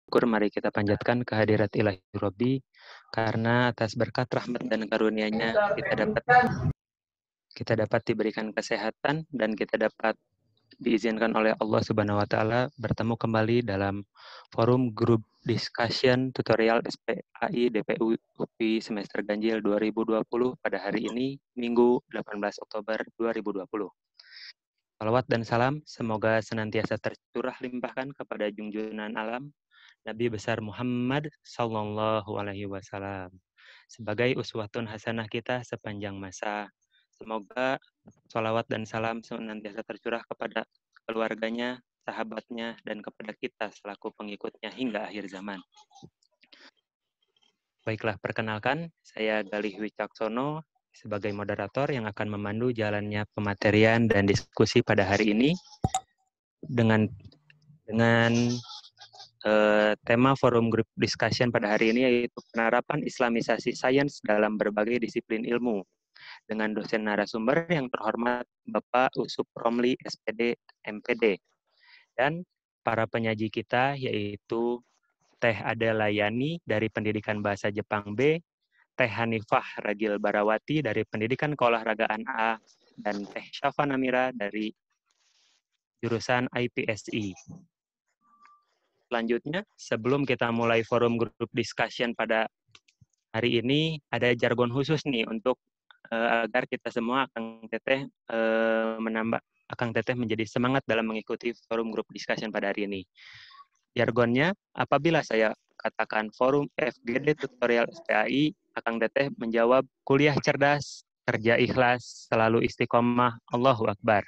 syukur mari kita panjatkan kehadirat Ilahi Robbi, karena atas berkat rahmat dan karunia-Nya kita dapat diberikan kesehatan dan kita dapat diizinkan oleh Allah Subhanahu wa taala bertemu kembali dalam forum grup discussion tutorial SPAI DPU UPI semester ganjil 2020 pada hari ini Minggu 18 Oktober 2020. Salawat dan salam semoga senantiasa tercurah limpahkan kepada junjungan alam Nabi besar Muhammad sallallahu alaihi wasallam sebagai uswatun hasanah kita sepanjang masa. Semoga sholawat dan salam senantiasa tercurah kepada keluarganya, sahabatnya, dan kepada kita selaku pengikutnya hingga akhir zaman. Baiklah, perkenalkan, saya Galih Wicaksono sebagai moderator yang akan memandu jalannya pematerian dan diskusi pada hari ini dengan tema forum group discussion pada hari ini yaitu penerapan Islamisasi sains dalam berbagai disiplin ilmu dengan dosen narasumber yang terhormat Bapak Usup Romli SPD MPD dan para penyaji kita yaitu Teh Adela Yani dari Pendidikan Bahasa Jepang B, Teh Hanifah Ragil Barawati dari Pendidikan Keolahragaan A, dan Teh Syafa Namira dari jurusan IPSI. Selanjutnya, sebelum kita mulai forum group discussion pada hari ini, ada jargon khusus nih untuk agar kita semua Akang Teteh Akang Teteh menjadi semangat dalam mengikuti forum group discussion pada hari ini. Jargonnya, apabila saya katakan forum FGD tutorial SPAI, Akang Teteh menjawab kuliah cerdas, kerja ikhlas, selalu istiqomah, Allahu Akbar.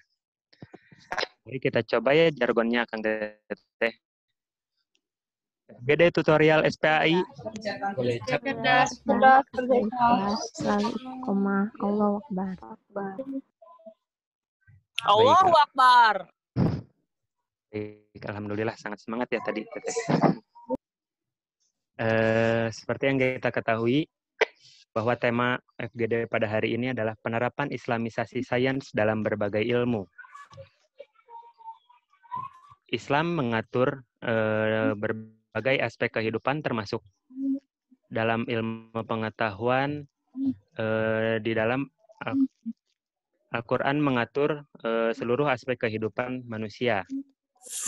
Jadi kita coba ya jargonnya Akang Teteh. FGD tutorial SPAI. Cerdas, selalu istiqomah, Allahu Akbar. Allahu Akbar. Alhamdulillah sangat semangat ya tadi Teteh. Seperti yang kita ketahui bahwa tema FGD pada hari ini adalah penerapan Islamisasi sains dalam berbagai ilmu. Islam mengatur berbagai aspek kehidupan termasuk dalam ilmu pengetahuan. Di dalam Al-Quran mengatur seluruh aspek kehidupan manusia,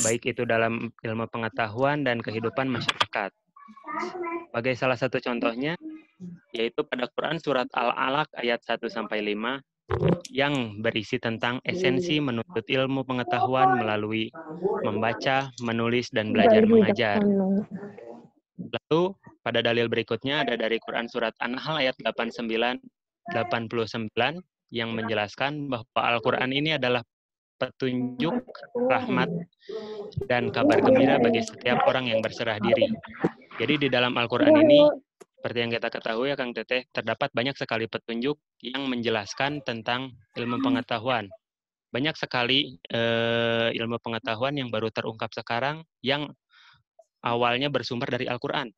baik itu dalam ilmu pengetahuan dan kehidupan masyarakat. Sebagai salah satu contohnya, yaitu pada Quran surat Al-Alaq ayat 1-5, yang berisi tentang esensi menuntut ilmu pengetahuan melalui membaca, menulis, dan belajar mengajar. Lalu, pada dalil berikutnya ada dari Quran surat An-Nahl ayat 89 yang menjelaskan bahwa Al-Quran ini adalah petunjuk, rahmat, dan kabar gembira bagi setiap orang yang berserah diri. Jadi di dalam Al-Quran ini, seperti yang kita ketahui ya Kang Teteh, terdapat banyak sekali petunjuk yang menjelaskan tentang ilmu pengetahuan. Banyak sekali ilmu pengetahuan yang baru terungkap sekarang yang awalnya bersumber dari Al-Quran.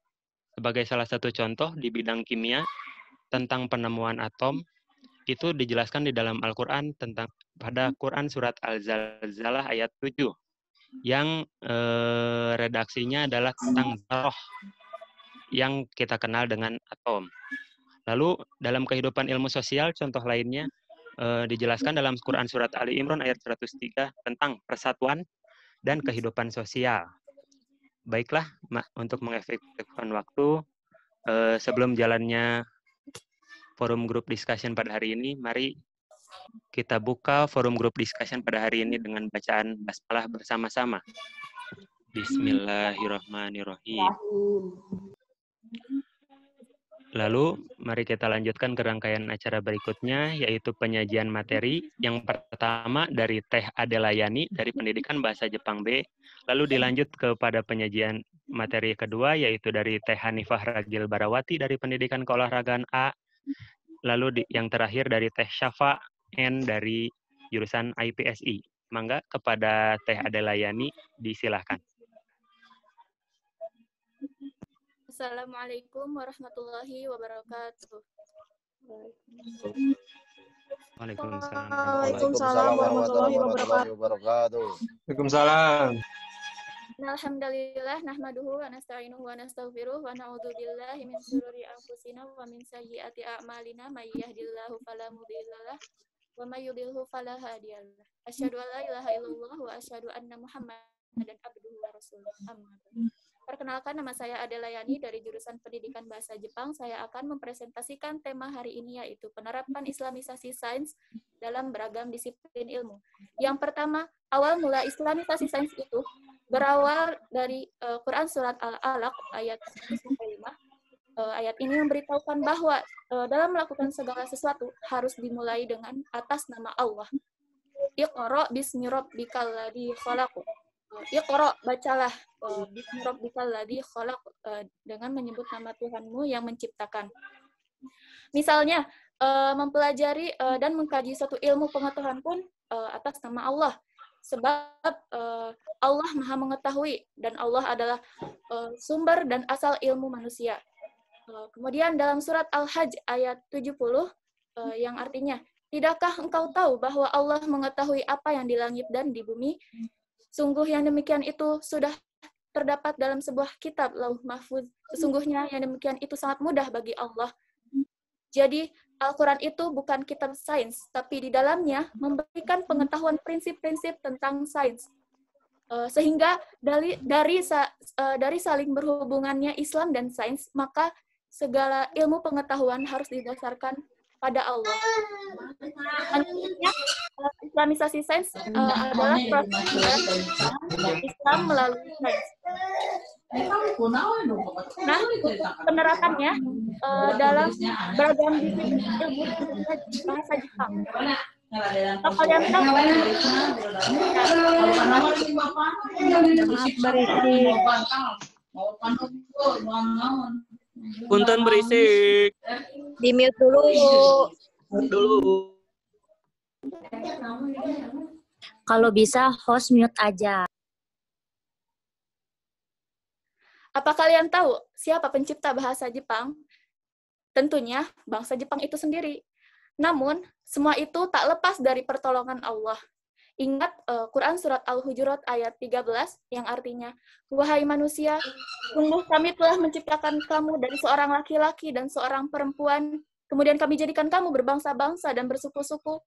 Sebagai salah satu contoh di bidang kimia, tentang penemuan atom, itu dijelaskan di dalam Al-Quran tentang pada Quran surat Al-Zalzalah ayat 7 yang redaksinya adalah tentang zarah yang kita kenal dengan atom. Lalu dalam kehidupan ilmu sosial contoh lainnya dijelaskan dalam Quran surat Ali Imran ayat 103 tentang persatuan dan kehidupan sosial. Baiklah, untuk mengefektifkan waktu sebelum jalannya forum group discussion pada hari ini, mari kita buka forum group discussion pada hari ini dengan bacaan basmalah bersama-sama. Bismillahirrahmanirrahim. Lalu, mari kita lanjutkan ke rangkaian acara berikutnya, yaitu penyajian materi. Yang pertama dari Teh Adela Yani dari Pendidikan Bahasa Jepang B. Lalu dilanjut kepada penyajian materi kedua, yaitu dari Teh Hanifah Ragil Barawati dari Pendidikan Keolahragaan A. Lalu yang terakhir dari Teh Syafa N dari jurusan IPSI. Mangga kepada Teh Adela Yani, disilahkan. Assalamualaikum warahmatullahi wabarakatuh. Waalaikumsalam warahmatullahi wabarakatuh. Waalaikumsalam. Innal hamdalillah nahmaduhu wa nasta'inuhu wa nastaghfiruh wa na'udzu billahi min shururi anfusina wa min sayyiati a'malina may yahdihillahu fala mudhillalah wa may yudhlilhu fala hadiyalah. Asyhadu an la ilaha illallah wa asyhadu anna Muhammadan abduhu wa rasuluh. Amma ba'du. Perkenalkan, nama saya Adela Yani dari jurusan Pendidikan Bahasa Jepang. Saya akan mempresentasikan tema hari ini, yaitu penerapan Islamisasi sains dalam beragam disiplin ilmu. Yang pertama, awal mula Islamisasi sains itu berawal dari Quran Surat Al-Alaq ayat 1-5. Ayat ini memberitahukan bahwa dalam melakukan segala sesuatu harus dimulai dengan atas nama Allah. Iqra bismi rabbikal ladzi khalaq. Iqra, bacalah bismi rabbikal ladzi khalaq, dengan menyebut nama Tuhanmu yang menciptakan. Misalnya, mempelajari dan mengkaji suatu ilmu pengetahuan pun atas nama Allah. Sebab Allah Maha Mengetahui dan Allah adalah sumber dan asal ilmu manusia. Kemudian dalam surat Al-Hajj ayat 70 yang artinya, tidakkah engkau tahu bahwa Allah mengetahui apa yang di langit dan di bumi? Sungguh yang demikian itu sudah terdapat dalam sebuah kitab Lauh Mahfuz. Sesungguhnya yang demikian itu sangat mudah bagi Allah. Jadi, Al-Quran itu bukan kitab sains, tapi di dalamnya memberikan pengetahuan prinsip-prinsip tentang sains. Sehingga dari saling berhubungannya Islam dan sains, maka segala ilmu pengetahuan harus didasarkan pada Allah. Selanjutnya, Islamisasi sains adalah proses Islam melalui sains. Nah, penerapannya dalam beragam disiplin ilmu bahasa Jepang. Kalau kalian tahu, Punten berisik. Di-mute dulu. Kalau bisa host mute aja. apa kalian tahu siapa pencipta bahasa Jepang? Tentunya bangsa Jepang itu sendiri. Namun, semua itu tak lepas dari pertolongan Allah. Ingat Quran Surat Al-Hujurat ayat 13 yang artinya, wahai manusia, sungguh kami telah menciptakan kamu dari seorang laki-laki dan seorang perempuan, kemudian kami jadikan kamu berbangsa-bangsa dan bersuku-suku,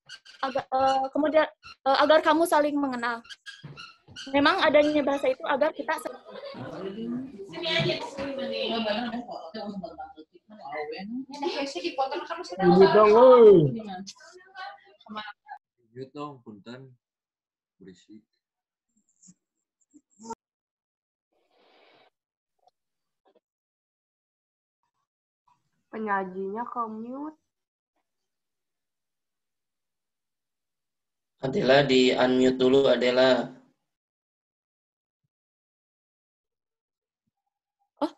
agar kamu saling mengenal. Memang adanya bahasa itu agar kita dong, punten berisik. Penyajinya ke mute. Adela di unmute dulu, Adela. Oh.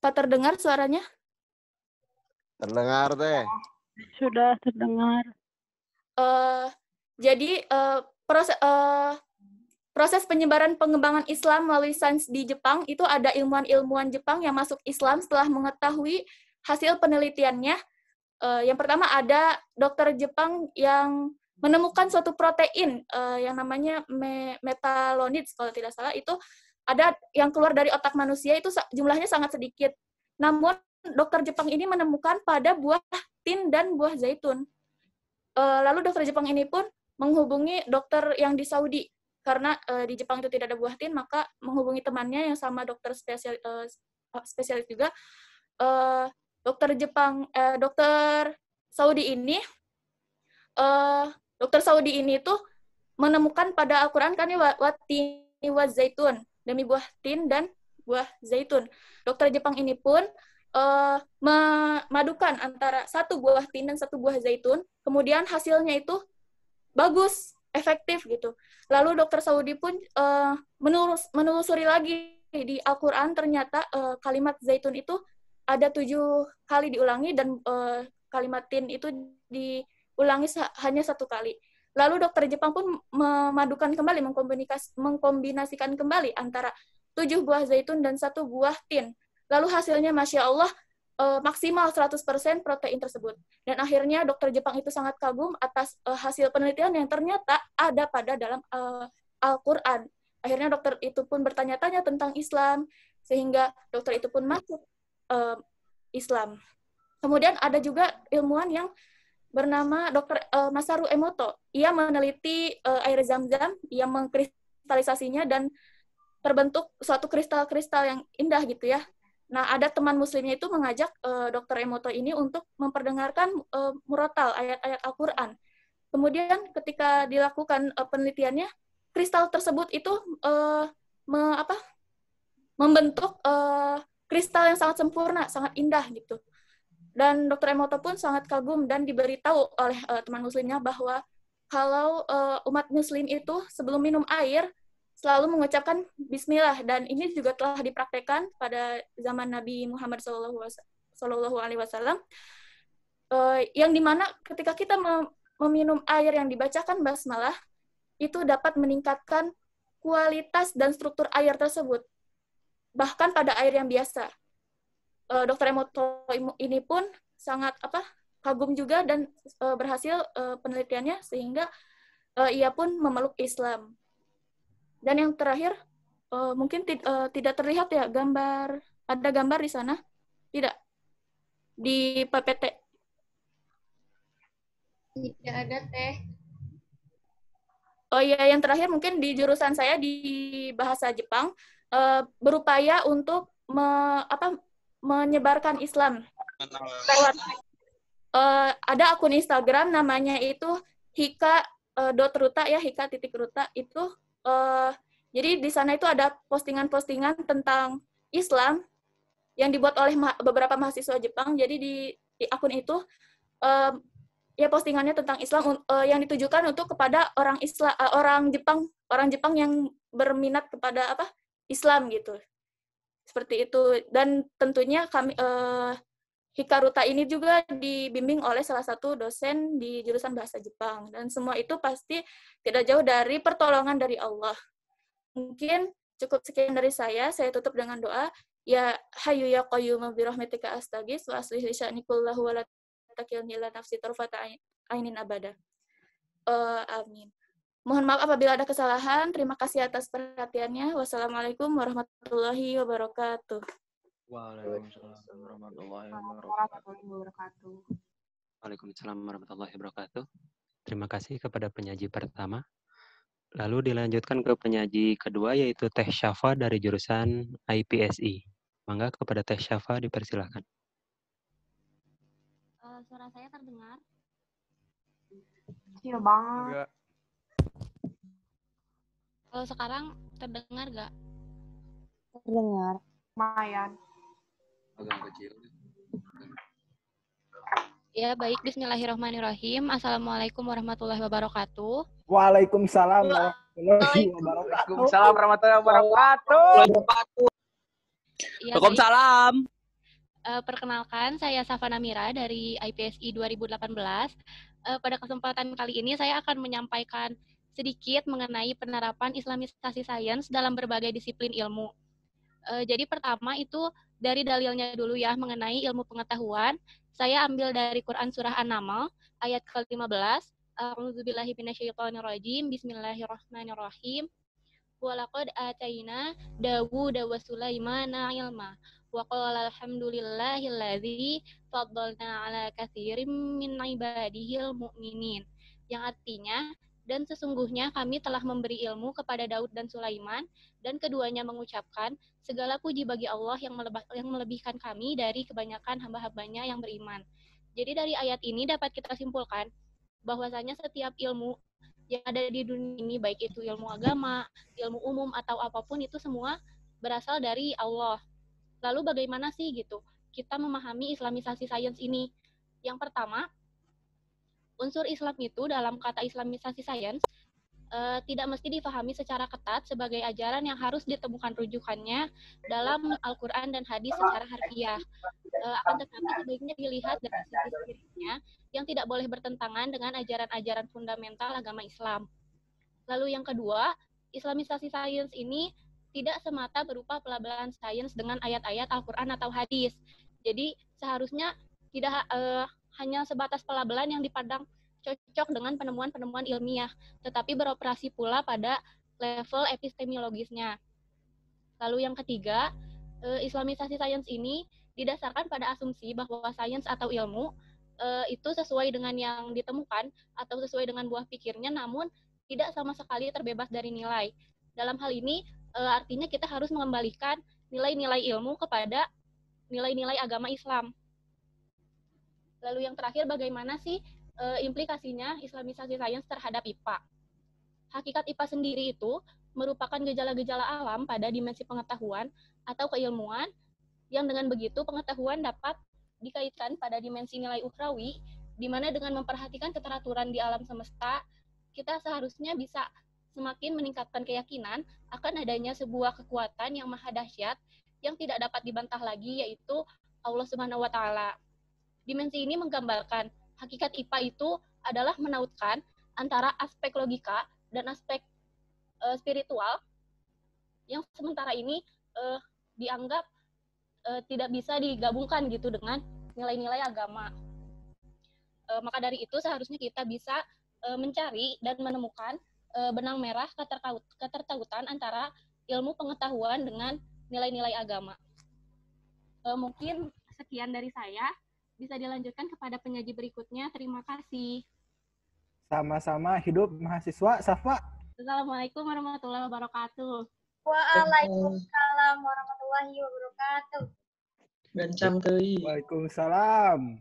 Apa terdengar suaranya? Terdengar deh. Sudah terdengar. Jadi proses penyebaran pengembangan Islam melalui sains di Jepang itu ada ilmuwan-ilmuwan Jepang yang masuk Islam setelah mengetahui hasil penelitiannya. Yang pertama ada dokter Jepang yang menemukan suatu protein yang namanya metalonids kalau tidak salah, itu ada yang keluar dari otak manusia, itu jumlahnya sangat sedikit. Namun dokter Jepang ini menemukan pada buah tin dan buah zaitun. Lalu dokter Jepang ini pun menghubungi dokter yang di Saudi, karena di Jepang itu tidak ada buah tin, maka menghubungi temannya yang sama dokter spesialis juga. Dokter Saudi ini tuh menemukan pada Al-Quran kan watini wa zaitun, demi buah tin dan buah zaitun. Dokter Jepang ini pun memadukan antara satu buah tin dan satu buah zaitun, kemudian hasilnya itu bagus, efektif gitu. Lalu dokter Saudi pun menelusuri lagi di Al-Quran, ternyata kalimat zaitun itu ada 7 kali diulangi dan kalimat tin itu diulangi hanya 1 kali. Lalu dokter Jepang pun memadukan kembali, mengkombinasikan kembali antara 7 buah zaitun dan 1 buah tin. Lalu hasilnya Masya Allah maksimal 100% protein tersebut. Dan akhirnya dokter Jepang itu sangat kagum atas hasil penelitian yang ternyata ada pada dalam Al-Quran. Akhirnya dokter itu pun bertanya-tanya tentang Islam, sehingga dokter itu pun masuk Islam. Kemudian ada juga ilmuwan yang bernama Dr. Masaru Emoto. Ia meneliti air zam-zam, ia mengkristalisasinya dan terbentuk suatu kristal-kristal yang indah gitu ya. Nah, ada teman muslimnya itu mengajak Dr. Emoto ini untuk memperdengarkan murotal ayat-ayat Al-Quran. Kemudian ketika dilakukan penelitiannya, kristal tersebut itu membentuk kristal yang sangat sempurna, sangat indah gitu. Dan Dr. Emoto pun sangat kagum dan diberitahu oleh teman muslimnya bahwa kalau umat muslim itu sebelum minum air selalu mengucapkan bismillah, dan ini juga telah dipraktekkan pada zaman Nabi Muhammad SAW, yang dimana ketika kita meminum air yang dibacakan basmalah, itu dapat meningkatkan kualitas dan struktur air tersebut, bahkan pada air yang biasa. Dr. Emoto ini pun sangat kagum juga dan berhasil penelitiannya, sehingga ia pun memeluk Islam. Dan yang terakhir, mungkin tidak terlihat ya gambar, ada gambar di sana? Tidak? Di PPT? Tidak ada, Teh. Oh iya, yang terakhir mungkin di jurusan saya di bahasa Jepang, berupaya untuk menyebarkan Islam. Lewat, ada akun Instagram namanya itu hika.ruta ya, hika.ruta itu. Jadi di sana itu ada postingan-postingan tentang Islam yang dibuat oleh beberapa mahasiswa Jepang. Jadi di akun itu ya postingannya tentang Islam yang ditujukan untuk kepada orang Jepang yang berminat kepada Islam gitu. Seperti itu. Dan tentunya kami Hikaruta ini juga dibimbing oleh salah satu dosen di jurusan bahasa Jepang. Dan semua itu pasti tidak jauh dari pertolongan dari Allah. Mungkin cukup sekian dari saya. Saya tutup dengan doa. Ya hayyu ya qayyum bi rahmatika astaghits wa aslih li sya'ni kullahu wa la takilni ila nafsi tarfata ainin abada. Amin. Mohon maaf apabila ada kesalahan. Terima kasih atas perhatiannya. Wassalamualaikum warahmatullahi wabarakatuh. Waalaikumsalam warahmatullahi wabarakatuh. Waalaikumsalam warahmatullahi wabarakatuh. Terima kasih kepada penyaji pertama. Lalu dilanjutkan ke penyaji kedua, yaitu Teh Syafa dari jurusan IPSI. Mangga kepada Teh Syafa dipersilahkan. Suara saya terdengar? Iya banget. Enggak. Kalau sekarang terdengar nggak? Terdengar. Lumayan. Agak kecil. Ya, baik. Bismillahirrahmanirrahim. Assalamualaikum warahmatullahi wabarakatuh. Waalaikumsalam warahmatullahi wabarakatuh. Waalaikumsalam warahmatullahi wabarakatuh. Ya, Waalaikumsalam. Perkenalkan, saya Safana Mira dari IPSI 2018. Pada kesempatan kali ini saya akan menyampaikan sedikit mengenai penerapan Islamisasi sains dalam berbagai disiplin ilmu. Jadi pertama itu dari dalilnya dulu ya, mengenai ilmu pengetahuan. Saya ambil dari Quran Surah An-Naml, ayat ke-15. A'udzubillahi minasyaitonirrajim. Bismillahirrahmanirrahim. Walaqad atayna Dawuda wa Sulaimana ilma. Wa qala alhamdulillahilladzi faddalna ala katsirin min ibadihil mu'minin. Yang artinya, dan sesungguhnya kami telah memberi ilmu kepada Daud dan Sulaiman, dan keduanya mengucapkan, segala puji bagi Allah yang melebihkan kami dari kebanyakan hamba-hambanya yang beriman. Jadi dari ayat ini dapat kita simpulkan bahwasanya setiap ilmu yang ada di dunia ini, baik itu ilmu agama, ilmu umum, atau apapun, itu semua berasal dari Allah. Lalu bagaimana sih gitu kita memahami Islamisasi sains ini? Yang pertama, unsur Islam itu dalam kata Islamisasi sains tidak mesti difahami secara ketat sebagai ajaran yang harus ditemukan rujukannya dalam Al-Quran dan hadis secara harfiah. Akan tetapi sebaiknya dilihat dari sisi spiritnya yang tidak boleh bertentangan dengan ajaran-ajaran fundamental agama Islam. Lalu yang kedua, Islamisasi sains ini tidak semata berupa pelabelan sains dengan ayat-ayat Al-Quran atau hadis. Jadi seharusnya tidak hanya sebatas pelabelan yang dipandang cocok dengan penemuan-penemuan ilmiah, tetapi beroperasi pula pada level epistemologisnya. Lalu yang ketiga, Islamisasi sains ini didasarkan pada asumsi bahwa sains atau ilmu itu sesuai dengan yang ditemukan atau sesuai dengan buah pikirnya, namun tidak sama sekali terbebas dari nilai. Dalam hal ini, artinya kita harus mengembalikan nilai-nilai ilmu kepada nilai-nilai agama Islam. Lalu yang terakhir, bagaimana sih implikasinya Islamisasi sains terhadap IPA? Hakikat IPA sendiri itu merupakan gejala-gejala alam pada dimensi pengetahuan atau keilmuan, yang dengan begitu pengetahuan dapat dikaitkan pada dimensi nilai ukhrawi, di mana dengan memperhatikan keteraturan di alam semesta, kita seharusnya bisa semakin meningkatkan keyakinan akan adanya sebuah kekuatan yang maha dahsyat yang tidak dapat dibantah lagi, yaitu Allah Subhanahu wa Ta'ala. Dimensi ini menggambarkan hakikat IPA itu adalah menautkan antara aspek logika dan aspek spiritual yang sementara ini dianggap tidak bisa digabungkan gitu dengan nilai-nilai agama. Maka dari itu seharusnya kita bisa mencari dan menemukan benang merah keterkaitan antara ilmu pengetahuan dengan nilai-nilai agama. Mungkin sekian dari saya. Bisa dilanjutkan kepada penyaji berikutnya. Terima kasih. Sama-sama, hidup mahasiswa, Safa. Assalamualaikum warahmatullahi wabarakatuh. Waalaikumsalam warahmatullahi wabarakatuh. Waalaikumsalam.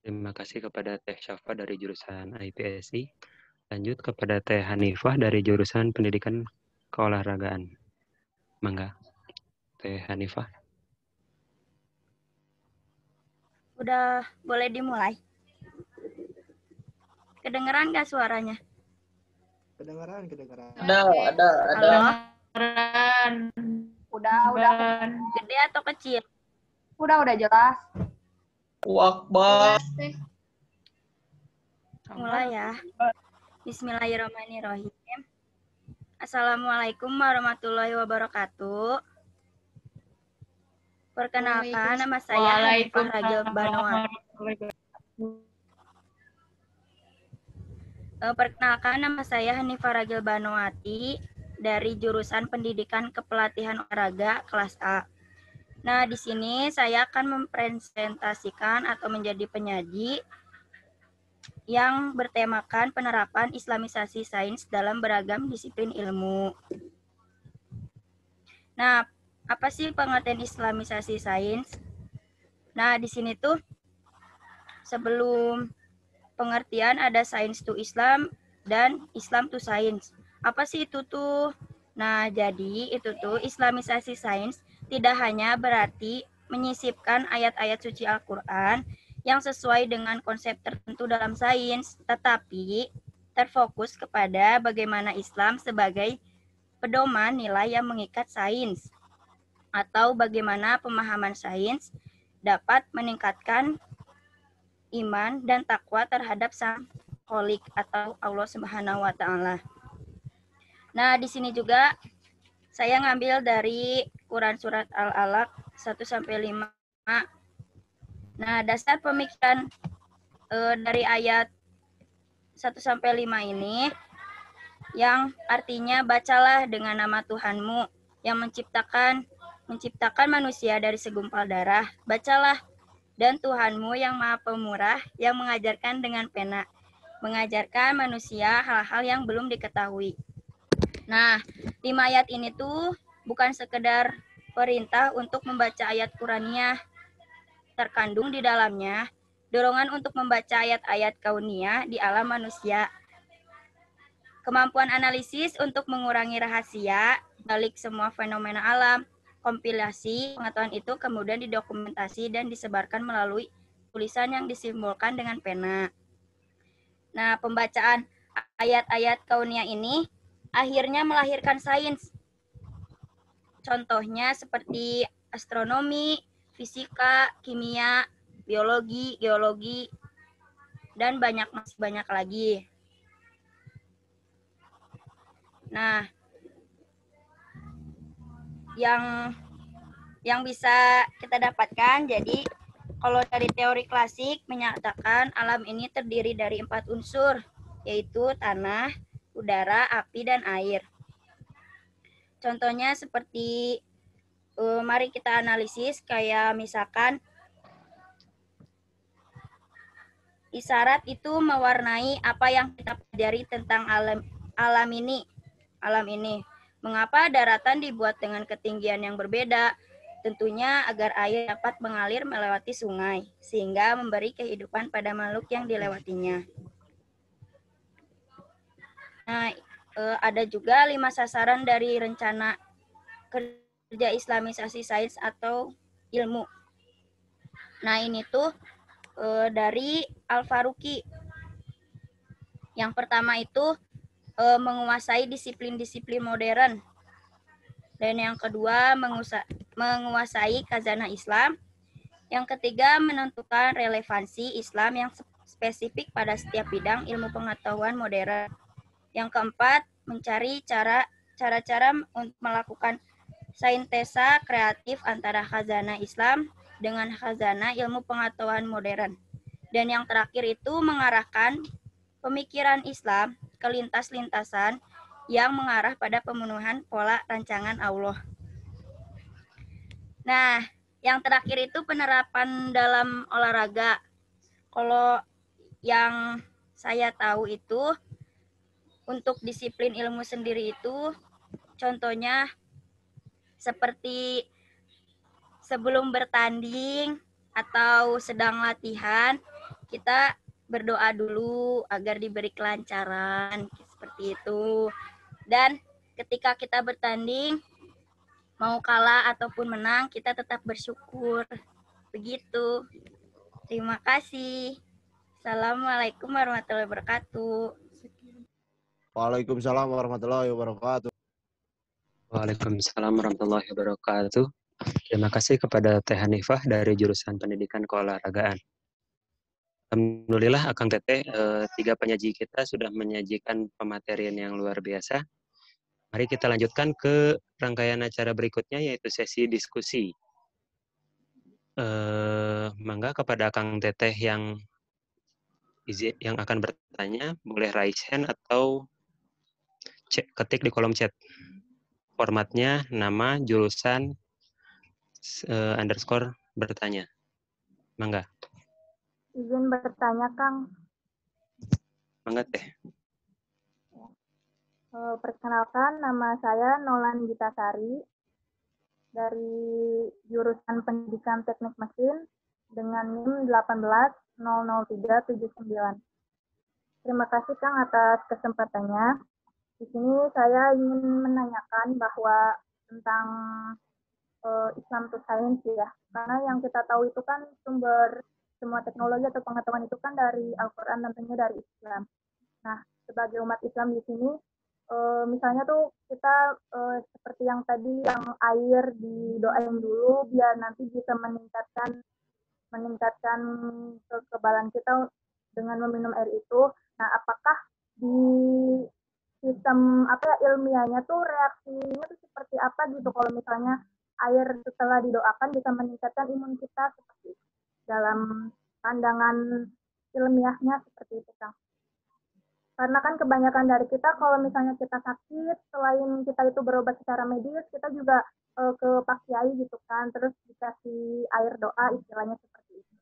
Terima kasih kepada Teh Syafa dari jurusan IPSI. Lanjut kepada Teh Hanifah dari jurusan Pendidikan Keolahragaan. Mangga, Teh Hanifah. Udah boleh dimulai? Kedengeran nggak suaranya? Kedengaran. Ada. Halo? Udah. Gede atau kecil? Udah jelas. Akbar. Mulai ya. Bismillahirrahmanirrahim. Assalamualaikum warahmatullahi wabarakatuh. Perkenalkan, nama saya Hanifah Ragil Banowati. Dari jurusan Pendidikan Kepelatihan Olahraga kelas A. Nah, di sini saya akan mempresentasikan atau menjadi penyaji yang bertemakan penerapan Islamisasi sains dalam beragam disiplin ilmu. Nah, apa sih pengertian Islamisasi sains? Nah, di sini tuh sebelum pengertian ada Science to Islam dan Islam to Science. Apa sih itu tuh? Nah, jadi itu tuh Islamisasi sains tidak hanya berarti menyisipkan ayat-ayat suci Al-Quran yang sesuai dengan konsep tertentu dalam sains, tetapi terfokus kepada bagaimana Islam sebagai pedoman nilai yang mengikat sains, atau bagaimana pemahaman sains dapat meningkatkan iman dan takwa terhadap Sang Kholik atau Allah Subhanahu wa Ta'ala. Nah, di sini juga saya ngambil dari Quran surat Al-Alaq 1-5. Nah, dasar pemikiran dari ayat 1-5 ini yang artinya bacalah dengan nama Tuhanmu yang menciptakan manusia dari segumpal darah. Bacalah, dan Tuhanmu yang Maha Pemurah yang mengajarkan dengan pena, mengajarkan manusia hal-hal yang belum diketahui. Nah, 5 ayat ini tuh bukan sekedar perintah untuk membaca ayat Qur'aniyah, terkandung di dalamnya dorongan untuk membaca ayat-ayat kauniyah di alam manusia. Kemampuan analisis untuk mengurangi rahasia balik semua fenomena alam. Kompilasi pengetahuan itu kemudian didokumentasi dan disebarkan melalui tulisan yang disimbolkan dengan pena. Nah, pembacaan ayat-ayat kauniyah ini akhirnya melahirkan sains. Contohnya seperti astronomi, fisika, kimia, biologi, geologi, dan masih banyak lagi. Nah, yang bisa kita dapatkan, jadi Kalau dari teori klasik menyatakan alam ini terdiri dari 4 unsur, yaitu tanah, udara, api, dan air. Contohnya seperti, mari kita analisis, kayak misalkan isyarat itu mewarnai apa yang kita pelajari tentang alam ini. Mengapa daratan dibuat dengan ketinggian yang berbeda? Tentunya agar air dapat mengalir melewati sungai, sehingga memberi kehidupan pada makhluk yang dilewatinya. Nah, ada juga 5 sasaran dari rencana kerja Islamisasi sains atau ilmu. Nah, ini tuh dari Al-Faruqi. Yang pertama itu menguasai disiplin-disiplin modern. Dan yang kedua menguasai khazanah Islam. Yang ketiga menentukan relevansi Islam yang spesifik pada setiap bidang ilmu pengetahuan modern. Yang keempat mencari cara-cara untuk melakukan sintesa kreatif antara khazanah Islam dengan khazanah ilmu pengetahuan modern. Dan yang terakhir itu mengarahkan pemikiran Islam ke lintas-lintasan yang mengarah pada pemenuhan pola rancangan Allah. Nah, yang terakhir itu penerapan dalam olahraga. Kalau yang saya tahu itu, untuk disiplin ilmu sendiri itu, contohnya seperti sebelum bertanding atau sedang latihan, kita berdoa dulu agar diberi kelancaran, seperti itu. Dan ketika kita bertanding, mau kalah ataupun menang, kita tetap bersyukur. Begitu. Terima kasih. Assalamualaikum warahmatullahi wabarakatuh. Waalaikumsalam warahmatullahi wabarakatuh. Waalaikumsalam warahmatullahi wabarakatuh. Terima kasih kepada Teh Hanifah dari jurusan Pendidikan Keolahragaan. Alhamdulillah, Akang Teteh, 3 penyaji kita sudah menyajikan pematerian yang luar biasa. Mari kita lanjutkan ke rangkaian acara berikutnya, yaitu sesi diskusi. Mangga kepada Akang Teteh yang akan bertanya, boleh raise hand atau ketik di kolom chat. Formatnya nama, jurusan, underscore bertanya. Mangga. Izin bertanya, Kang. Mangga Teh. Perkenalkan, nama saya Nolan Gitasari dari jurusan Pendidikan Teknik Mesin dengan NIM 1800379. Terima kasih, Kang, atas kesempatannya. Di sini saya ingin menanyakan bahwa tentang Islam to Science ya, karena yang kita tahu itu kan sumber semua teknologi atau pengetahuan itu kan dari Al-Quran, tentunya dari Islam. Nah, sebagai umat Islam di sini, misalnya tuh kita seperti yang tadi, yang air didoain dulu biar nanti bisa meningkatkan kekebalan kita dengan meminum air itu. Nah, apakah di sistem ilmiahnya tuh reaksinya tuh seperti apa gitu kalau misalnya air setelah didoakan bisa meningkatkan imun kita seperti itu. Dalam pandangan ilmiahnya seperti itu, Kang. Karena kan kebanyakan dari kita kalau misalnya kita sakit, selain kita itu berobat secara medis, kita juga ke Pak Kiai gitu kan, terus dikasih air doa, istilahnya seperti itu.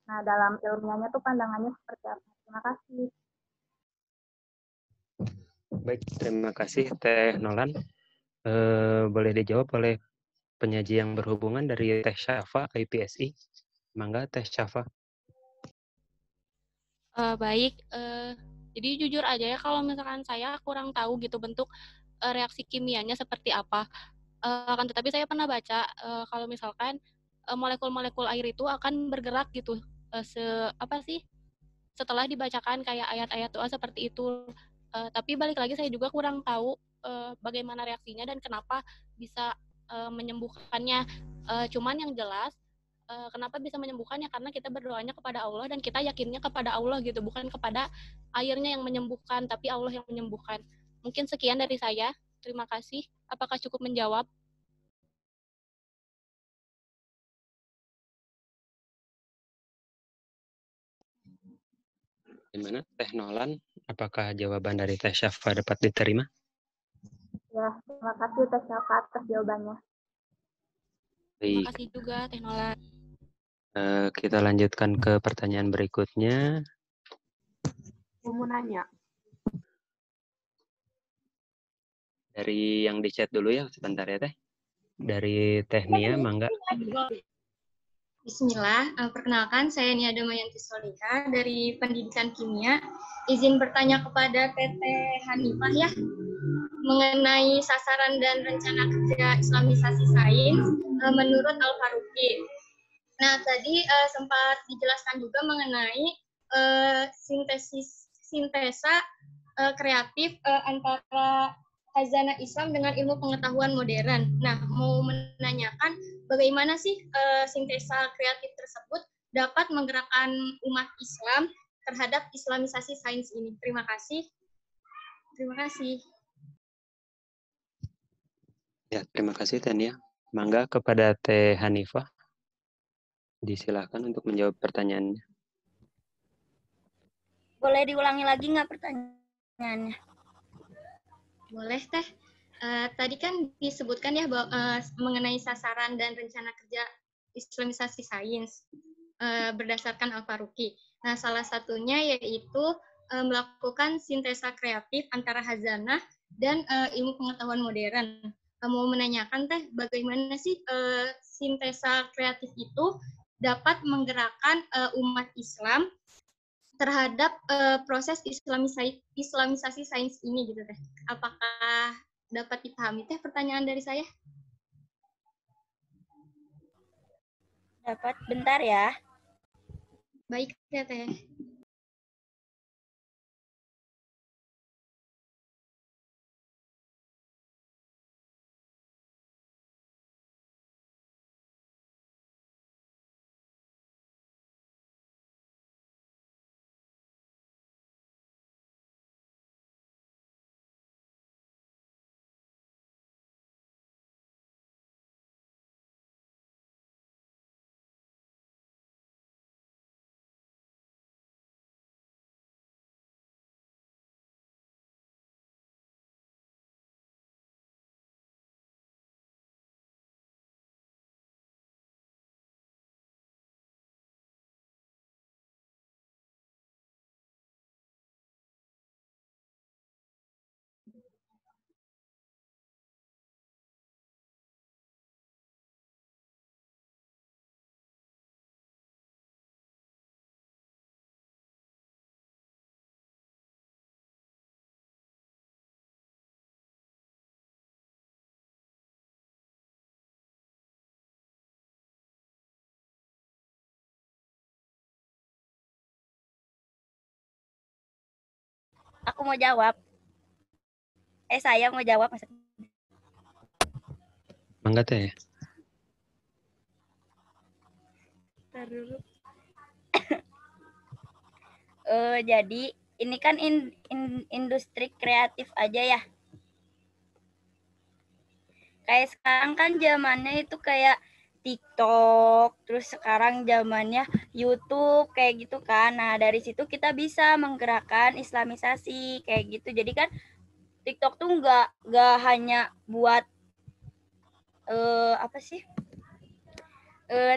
Nah, dalam ilmiahnya tuh pandangannya seperti apa? Terima kasih. Baik, terima kasih Teh Nolan. Boleh dijawab oleh penyaji yang berhubungan dari Teh Syafa, IPSI. Mangga Teh Syafa. Baik, jadi jujur aja ya kalau misalkan saya kurang tahu gitu bentuk reaksi kimianya seperti apa. Akan tetapi saya pernah baca kalau misalkan molekul-molekul air itu akan bergerak gitu setelah dibacakan kayak ayat-ayat doa seperti itu. Tapi balik lagi saya juga kurang tahu bagaimana reaksinya dan kenapa bisa menyembuhkannya. Cuman yang jelas kenapa bisa menyembuhkannya karena kita berdoanya kepada Allah dan kita yakinnya kepada Allah gitu, bukan kepada airnya yang menyembuhkan, tapi Allah yang menyembuhkan. Mungkin sekian dari saya. Terima kasih. Apakah cukup menjawab? Gimana Teh Nolan? Apakah jawaban dari Teh Syafa dapat diterima? Ya, terima kasih Teh Syafa atas jawabannya. Terima Baik, kasih juga Teh Nolan. kita lanjutkan ke pertanyaan berikutnya. Mau nanya. Dari yang di chat dulu ya, sebentar ya Teh. Dari Teh Nia, mangga. Bismillah, perkenalkan saya Nia Damayanti Soliha dari Pendidikan Kimia. Izin bertanya kepada Teteh Hanifah ya, mengenai sasaran dan rencana kerja Islamisasi Sains menurut Al-Faruqi. Nah, tadi sempat dijelaskan juga mengenai sintesa kreatif antara khazanah Islam dengan ilmu pengetahuan modern. Nah, mau menanyakan bagaimana sih sintesa kreatif tersebut dapat menggerakkan umat Islam terhadap islamisasi sains ini. Terima kasih. Terima kasih. Ya, terima kasih Teh Nia. Mangga kepada Teh Hanifah. Disilakan untuk menjawab pertanyaannya. Boleh diulangi lagi nggak pertanyaannya? Boleh, Teh. Tadi kan disebutkan ya bahwa mengenai sasaran dan rencana kerja islamisasi sains berdasarkan Al-Faruqi. Nah, salah satunya yaitu melakukan sintesa kreatif antara hazanah dan ilmu pengetahuan modern. Mau menanyakan Teh, bagaimana sih sintesa kreatif itu dapat menggerakkan umat Islam terhadap proses islamisasi sains ini gitu Teh. Apakah dapat dipahami Teh pertanyaan dari saya? Dapat, bentar ya. Baik ya Teh. Aku mau jawab. Saya mau jawab. Mangga Teh. Jadi ini kan industri kreatif aja ya. Kayak sekarang kan zamannya itu kayak TikTok, terus sekarang zamannya YouTube kayak gitu kan. Nah, dari situ kita bisa menggerakkan islamisasi kayak gitu. Jadi kan TikTok tuh nggak hanya buat apa sih?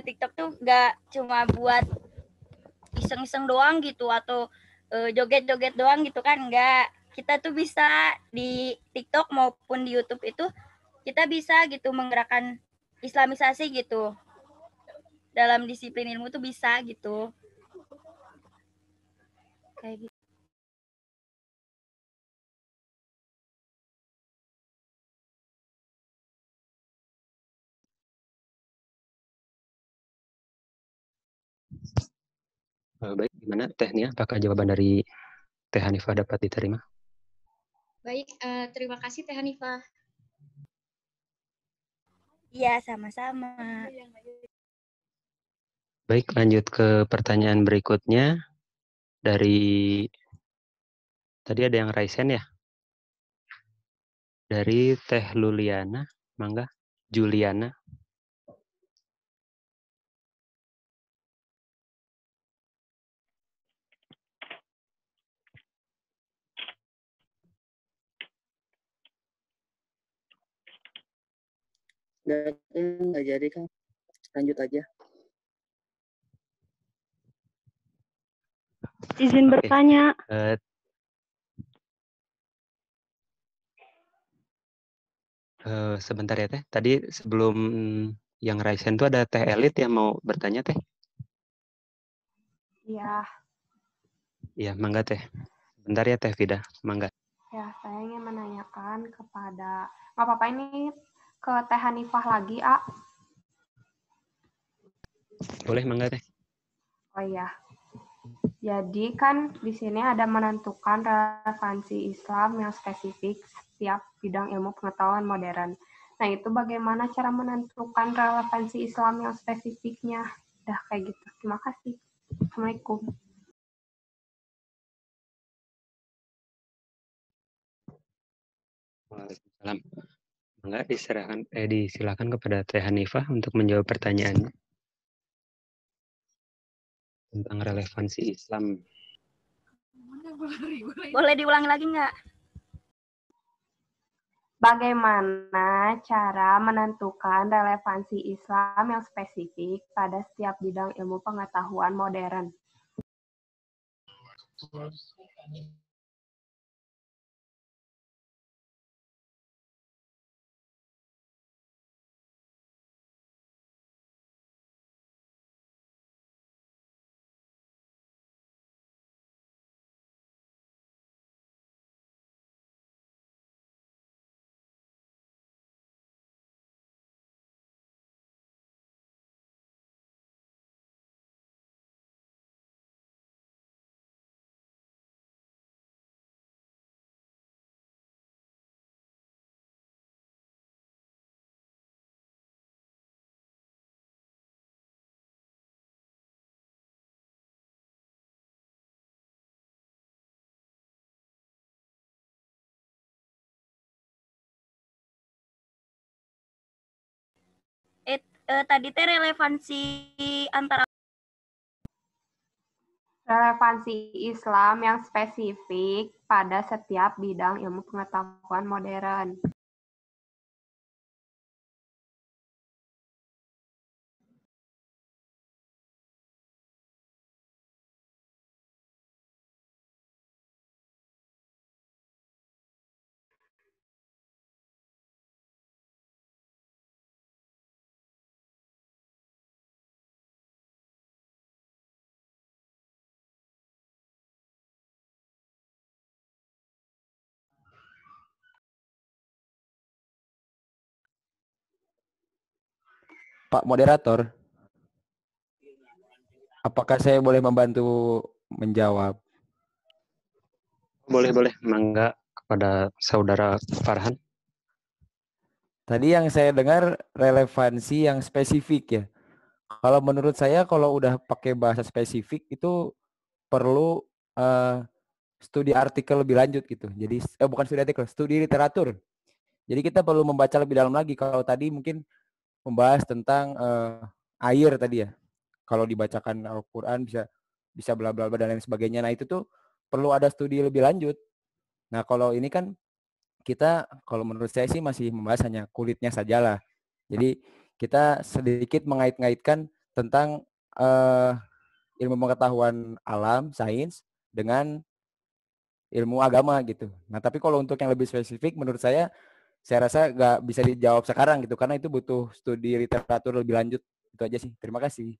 TikTok tuh nggak cuma buat iseng-iseng doang gitu atau joget-joget doang gitu kan, enggak. Kita tuh bisa di TikTok maupun di YouTube itu kita bisa gitu menggerakkan islamisasi gitu. Dalam disiplin ilmu tuh bisa gitu. Kayak gitu. Baik, gimana Teh Nia? Apakah jawaban dari Teh Hanifah dapat diterima? Baik, terima kasih Teh Hanifah. Iya, sama-sama. Baik, lanjut ke pertanyaan berikutnya. Dari tadi ada yang Raisen ya? Dari Teh Luliana, mangga. Juliana. Nggak jadi Kang. Lanjut aja. Izin bertanya. Sebentar ya Teh. Tadi sebelum yang Raisen tuh ada Teh Elit yang mau bertanya Teh. Iya, Iya, mangga Teh. Bentar ya Teh Vida, mangga. ya saya ingin menanyakan kepada, nggak apa-apa ini ke Teh Hanifah lagi, A. Boleh mangga Teh. Oh iya. Jadi kan di sini ada menentukan relevansi Islam yang spesifik setiap bidang ilmu pengetahuan modern. Nah, itu bagaimana cara menentukan relevansi Islam yang spesifiknya? Udah kayak gitu. Terima kasih. Assalamualaikum. Waalaikumsalam. Mangga disilakan kepada Teh Hanifah untuk menjawab pertanyaan tentang relevansi Islam. Boleh diulangi lagi nggak? Bagaimana cara menentukan relevansi Islam yang spesifik pada setiap bidang ilmu pengetahuan modern? Tadi teh relevansi antara Relevansi Islam yang spesifik pada setiap bidang ilmu pengetahuan modern. Pak Moderator, apakah saya boleh membantu menjawab? Boleh, mangga kepada Saudara Farhan. Tadi yang saya dengar relevansi yang spesifik ya. Kalau menurut saya kalau udah pakai bahasa spesifik itu perlu studi artikel lebih lanjut gitu. Jadi bukan studi artikel, studi literatur. Jadi kita perlu membaca lebih dalam lagi. Kalau tadi mungkin membahas tentang air tadi ya. Kalau dibacakan Al-Qur'an bisa bla bla bla dan lain sebagainya. Nah, itu tuh perlu ada studi lebih lanjut. Nah, kalau ini kan kita kalau menurut saya sih masih membahas hanya kulitnya sajalah. Jadi kita sedikit mengait-ngaitkan tentang ilmu pengetahuan alam, sains dengan ilmu agama gitu. Nah, tapi kalau untuk yang lebih spesifik menurut saya rasa nggak bisa dijawab sekarang gitu karena itu butuh studi literatur lebih lanjut. Itu aja sih. Terima kasih.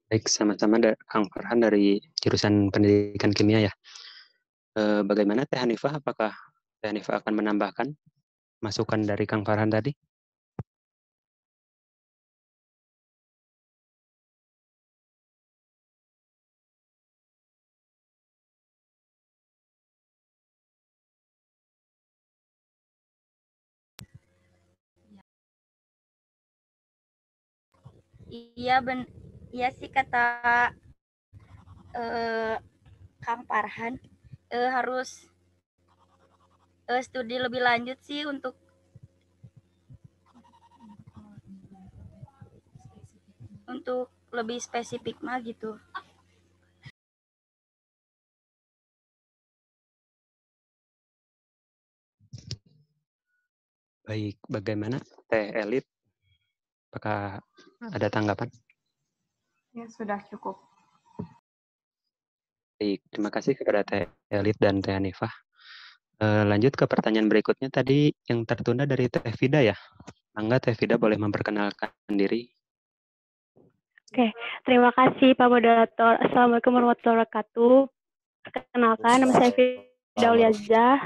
Baik, sama-sama Kang Farhan dari jurusan Pendidikan Kimia ya. Bagaimana Teh Hanifah? Apakah Teh Hanifah akan menambahkan masukan dari Kang Farhan tadi? Iya sih kata Kang Farhan harus studi lebih lanjut sih untuk lebih spesifik mah gitu. Baik, bagaimana Teh Elit? Apakah ada tanggapan? Ya, sudah cukup. Baik, terima kasih kepada Teh Elit dan Teh Hanifah. Lanjut ke pertanyaan berikutnya tadi yang tertunda dari Teh Vida ya. Mangga Teh Vida boleh memperkenalkan diri. Oke, terima kasih Pak Moderator. Assalamualaikum warahmatullahi wabarakatuh. Perkenalkan, nama saya Vida Uliazah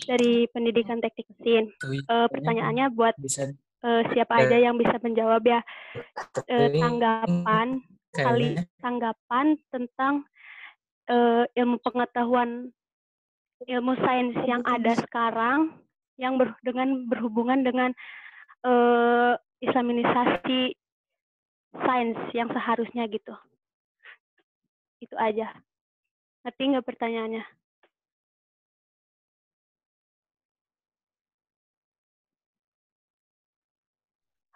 dari Pendidikan Teknik Mesin. Pertanyaannya buat siapa aja yang bisa menjawab ya. Tanggapan tentang ilmu pengetahuan, ilmu sains yang ada sekarang yang berhubungan dengan islamisasi sains yang seharusnya gitu. Itu aja. Ngerti nggak pertanyaannya?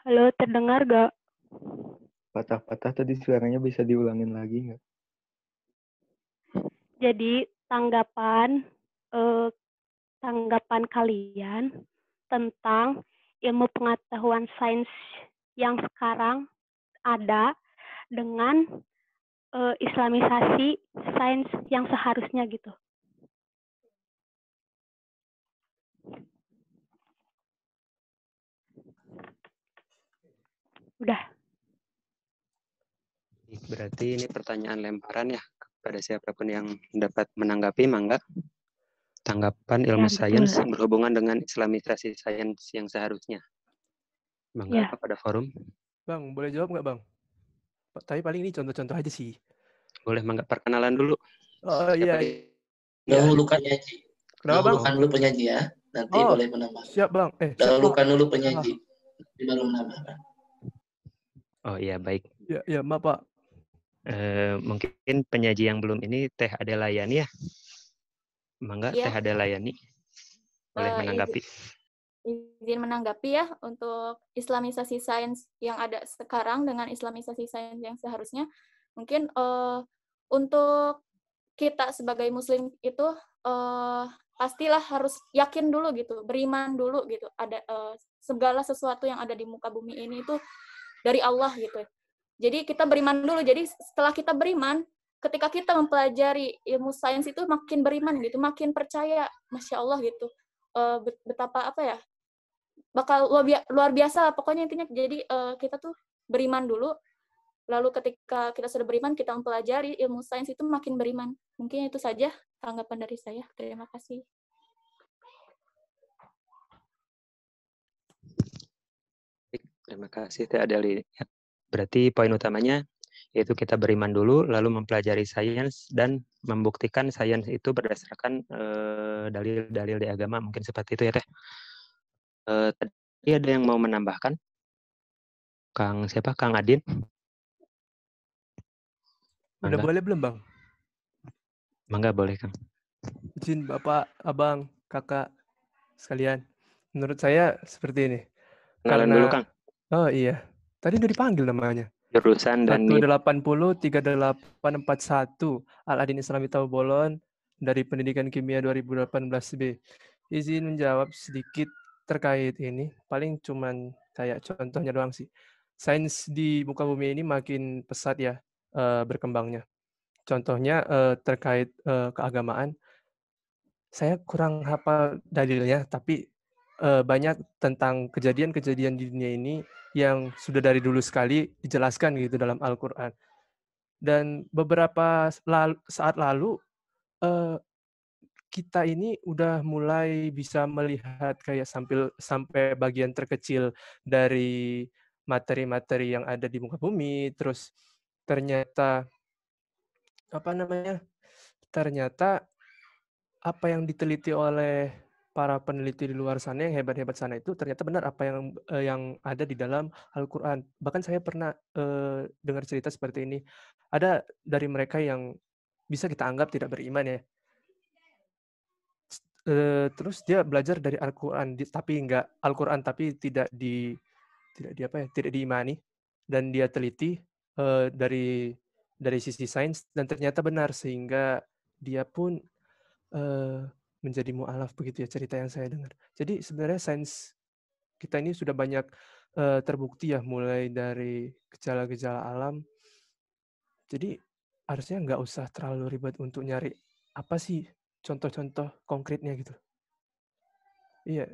Halo, terdengar nggak? Patah-patah tadi suaranya bisa diulangin lagi nggak? Jadi tanggapan kalian tentang ilmu pengetahuan sains yang sekarang ada dengan islamisasi sains yang seharusnya gitu. Udah. Berarti ini pertanyaan lemparan ya kepada siapapun yang dapat menanggapi, mangga. Tanggapan ilmu sains berhubungan dengan islamisasi sains yang seharusnya. Mangga kepada forum. Bang, boleh jawab nggak Bang? Tapi paling ini contoh-contoh aja sih. Boleh mangga perkenalan dulu. Oh iya. Dahulukan penyaji. Dahulukan dulu penyaji ya. Nanti boleh menambah. Siap Bang. Dahulukan dulu penyaji. Baru menambahkan. Oh iya, baik. Ya, maaf Pak. Mungkin penyaji yang belum ini Teh Adelayani ya. Mangga Teh Adelayani boleh menanggapi. Izin menanggapi ya untuk islamisasi sains yang ada sekarang dengan islamisasi sains yang seharusnya. Mungkin untuk kita sebagai muslim itu pastilah harus yakin dulu gitu, beriman dulu gitu. Ada segala sesuatu yang ada di muka bumi ini itu dari Allah gitu. Jadi kita beriman dulu. Jadi setelah kita beriman, ketika kita mempelajari ilmu sains itu makin beriman gitu, makin percaya, Masya Allah gitu. Betapa apa ya? Bakal luar biasa lah pokoknya intinya. Jadi kita tuh beriman dulu. Lalu ketika kita sudah beriman, kita mempelajari ilmu sains itu makin beriman. Mungkin itu saja tanggapan dari saya. Terima kasih. Terima kasih Teh Adeli. Berarti poin utamanya yaitu kita beriman dulu, lalu mempelajari sains dan membuktikan sains itu berdasarkan dalil-dalil di agama. Mungkin seperti itu ya Teh. Tadi ada yang mau menambahkan? Kang siapa? Kang Adin? Udah boleh belum Bang? Mangga boleh Kang. Izin Bapak, Abang, Kakak sekalian. Menurut saya seperti ini. Kenalan dulu Kang. Oh iya. Tadi udah dipanggil namanya. Jurusan dan 180-3841 Al-Adin Islami Taubolon dari Pendidikan Kimia 2018B. Izin menjawab sedikit terkait ini. Paling cuman kayak contohnya doang sih. Sains di muka bumi ini makin pesat ya berkembangnya. Contohnya terkait keagamaan. Saya kurang hafal dalilnya, tapi banyak tentang kejadian-kejadian di dunia ini yang sudah dari dulu sekali dijelaskan gitu dalam Al-Quran. Dan beberapa saat lalu, kita ini udah mulai bisa melihat kayak sampai bagian terkecil dari materi-materi yang ada di muka bumi, terus ternyata ternyata apa yang diteliti oleh para peneliti di luar sana yang hebat-hebat sana itu ternyata benar apa yang ada di dalam Al-Quran. Bahkan saya pernah dengar cerita seperti ini. Ada dari mereka yang bisa kita anggap tidak beriman ya. Terus dia belajar dari Al-Quran, tapi enggak Al-Quran tapi tidak diimani, dan dia teliti dari sisi sains dan ternyata benar, sehingga dia pun menjadi mu'alaf begitu ya cerita yang saya dengar. Jadi sebenarnya sains kita ini sudah banyak terbukti ya, mulai dari gejala-gejala alam. Jadi harusnya nggak usah terlalu ribet untuk nyari apa sih contoh-contoh konkretnya gitu. Iya.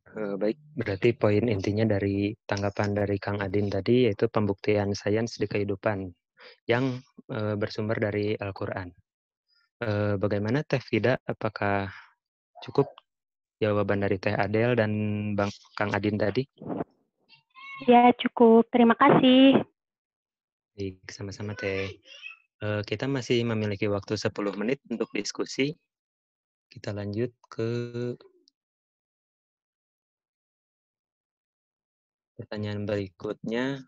Baik, berarti poin intinya dari tanggapan dari Kang Adin tadi yaitu pembuktian sains di kehidupan yang bersumber dari Al-Quran. Bagaimana Teh Fida, apakah cukup jawaban dari Teh Adel dan Kang Adin tadi? Ya, cukup. Terima kasih. Baik, sama-sama Teh. Kita masih memiliki waktu 10 menit untuk diskusi. Kita lanjut ke pertanyaan berikutnya.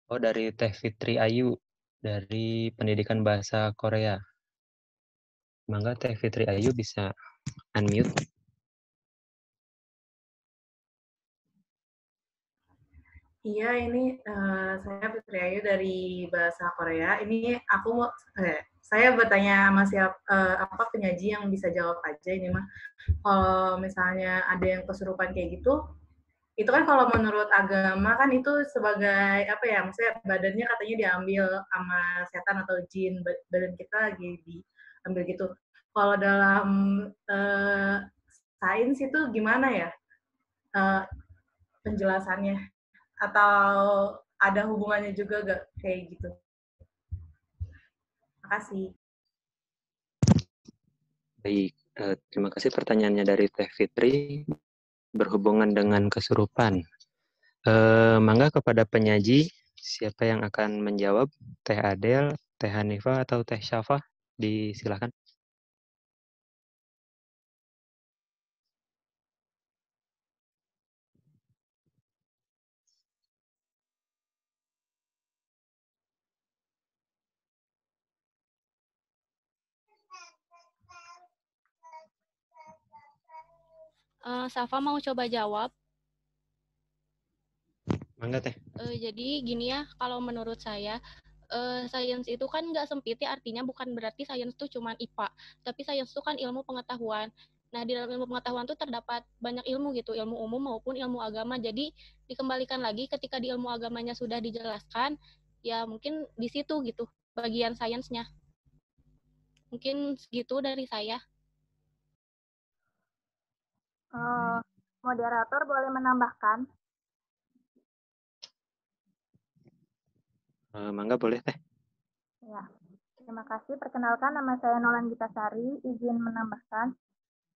Dari Teh Fitri Ayu dari Pendidikan Bahasa Korea. Mangga Teh Fitri Ayu bisa unmute. Iya, ini saya Fitri Ayu dari Bahasa Korea. Ini aku mau, saya bertanya sama apa penyaji yang bisa jawab aja ini mah. Kalau misalnya ada yang kesurupan kayak gitu, itu kan kalau menurut agama kan itu sebagai apa ya? Maksudnya badannya katanya diambil sama setan atau jin, badan kita lagi diambil gitu. Kalau dalam sains itu gimana ya penjelasannya? Atau ada hubungannya juga gak kayak gitu? Makasih. Baik, terima kasih pertanyaannya dari Teh Fitri berhubungan dengan kesurupan. Mangga kepada penyaji, siapa yang akan menjawab? Teh Adel, Teh Hanifah, atau Teh Syafa? Disilakan. Safa mau coba jawab. Mangga Teh. Jadi gini ya, kalau menurut saya, sains itu kan nggak sempit ya, artinya bukan berarti sains itu cuma IPA, tapi sains itu kan ilmu pengetahuan. Nah, di dalam ilmu pengetahuan itu terdapat banyak ilmu gitu, ilmu umum maupun ilmu agama. Jadi dikembalikan lagi ketika di ilmu agamanya sudah dijelaskan, ya mungkin di situ gitu bagian sainsnya. Mungkin segitu dari saya. Moderator boleh menambahkan? Mangga boleh Teh. Ya, terima kasih. Perkenalkan, nama saya Nolan Gitasari. Izin menambahkan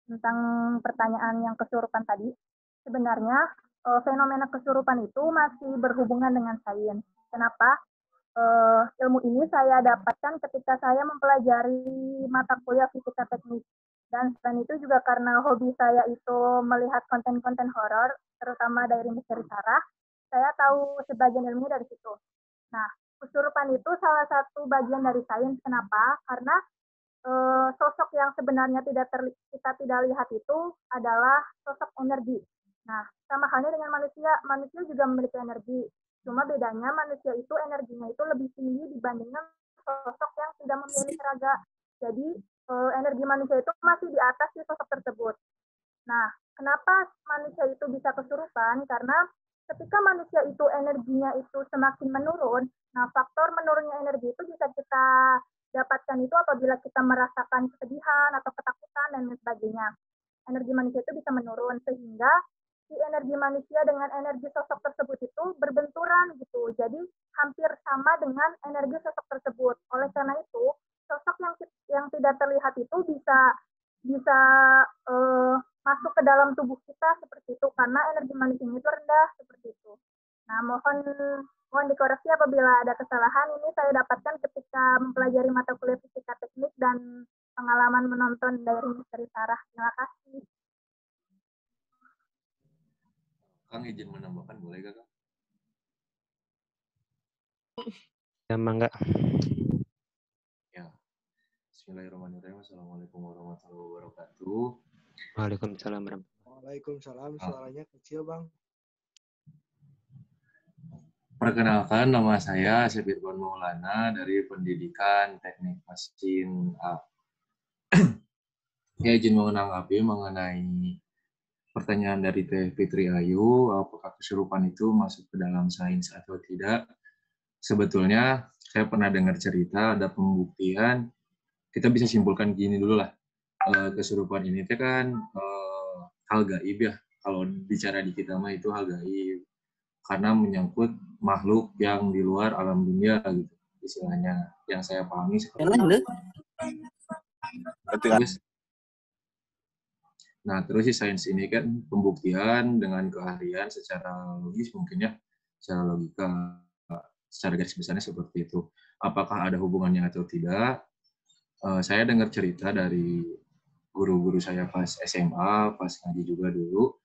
tentang pertanyaan yang kesurupan tadi. Sebenarnya fenomena kesurupan itu masih berhubungan dengan sains. Kenapa? Ilmu ini saya dapatkan ketika saya mempelajari mata kuliah fisika teknik. Dan selain itu juga karena hobi saya itu melihat konten-konten horor, terutama dari Misteri Sarah, saya tahu sebagian ilmunya dari situ. Nah, kesurupan itu salah satu bagian dari sains. Kenapa? Karena sosok yang sebenarnya kita tidak lihat itu adalah sosok energi. Nah, sama halnya dengan manusia. Manusia juga memiliki energi. Cuma bedanya manusia itu energinya itu lebih tinggi dibandingkan sosok yang tidak memiliki raga. Jadi energi manusia itu masih di atas si sosok tersebut. Nah, kenapa manusia itu bisa kesurupan? Karena ketika manusia itu energinya itu semakin menurun, nah faktor menurunnya energi itu bisa kita dapatkan itu apabila kita merasakan kesedihan atau ketakutan dan lain sebagainya. Energi manusia itu bisa menurun sehingga si energi manusia dengan energi sosok tersebut itu berbenturan gitu. Jadi hampir sama dengan energi sosok tersebut. Oleh karena itu, sosok yang tidak terlihat itu bisa masuk ke dalam tubuh kita seperti itu karena energi manusia itu rendah seperti itu. Nah, mohon dikoreksi apabila ada kesalahan. Ini saya dapatkan ketika mempelajari mata kuliah fisika teknik dan pengalaman menonton dari Misteri Sarah. Terima kasih. Kang izin menambahkan boleh gak Kang? Ya, mangga. Ya. Bismillahirrahmanirrahim. Assalamualaikum warahmatullahi wabarakatuh. Waalaikumsalam warahmatullahi wabarakatuh. Waalaikumsalam. Suaranya kecil, Bang. Perkenalkan, nama saya Asep Irfan Maulana dari Pendidikan Teknik Mesin A. Saya izin menanggapi mengenai pertanyaan dari Teh Fitri Ayu, apakah kesurupan itu masuk ke dalam sains atau tidak? Sebetulnya saya pernah dengar cerita, ada pembuktian, kita bisa simpulkan gini dulu lah, kesurupan ini kan hal gaib ya, kalau bicara di kita mah itu hal gaib, karena menyangkut makhluk yang di luar alam dunia gitu, istilahnya, yang saya pahami seperti itu. Terus si sains ini kan pembuktian dengan keahlian secara logis mungkin ya, secara logika, secara garis besarnya seperti itu. Apakah ada hubungannya atau tidak? Saya dengar cerita dari guru-guru saya pas SMA, pas ngaji juga dulu,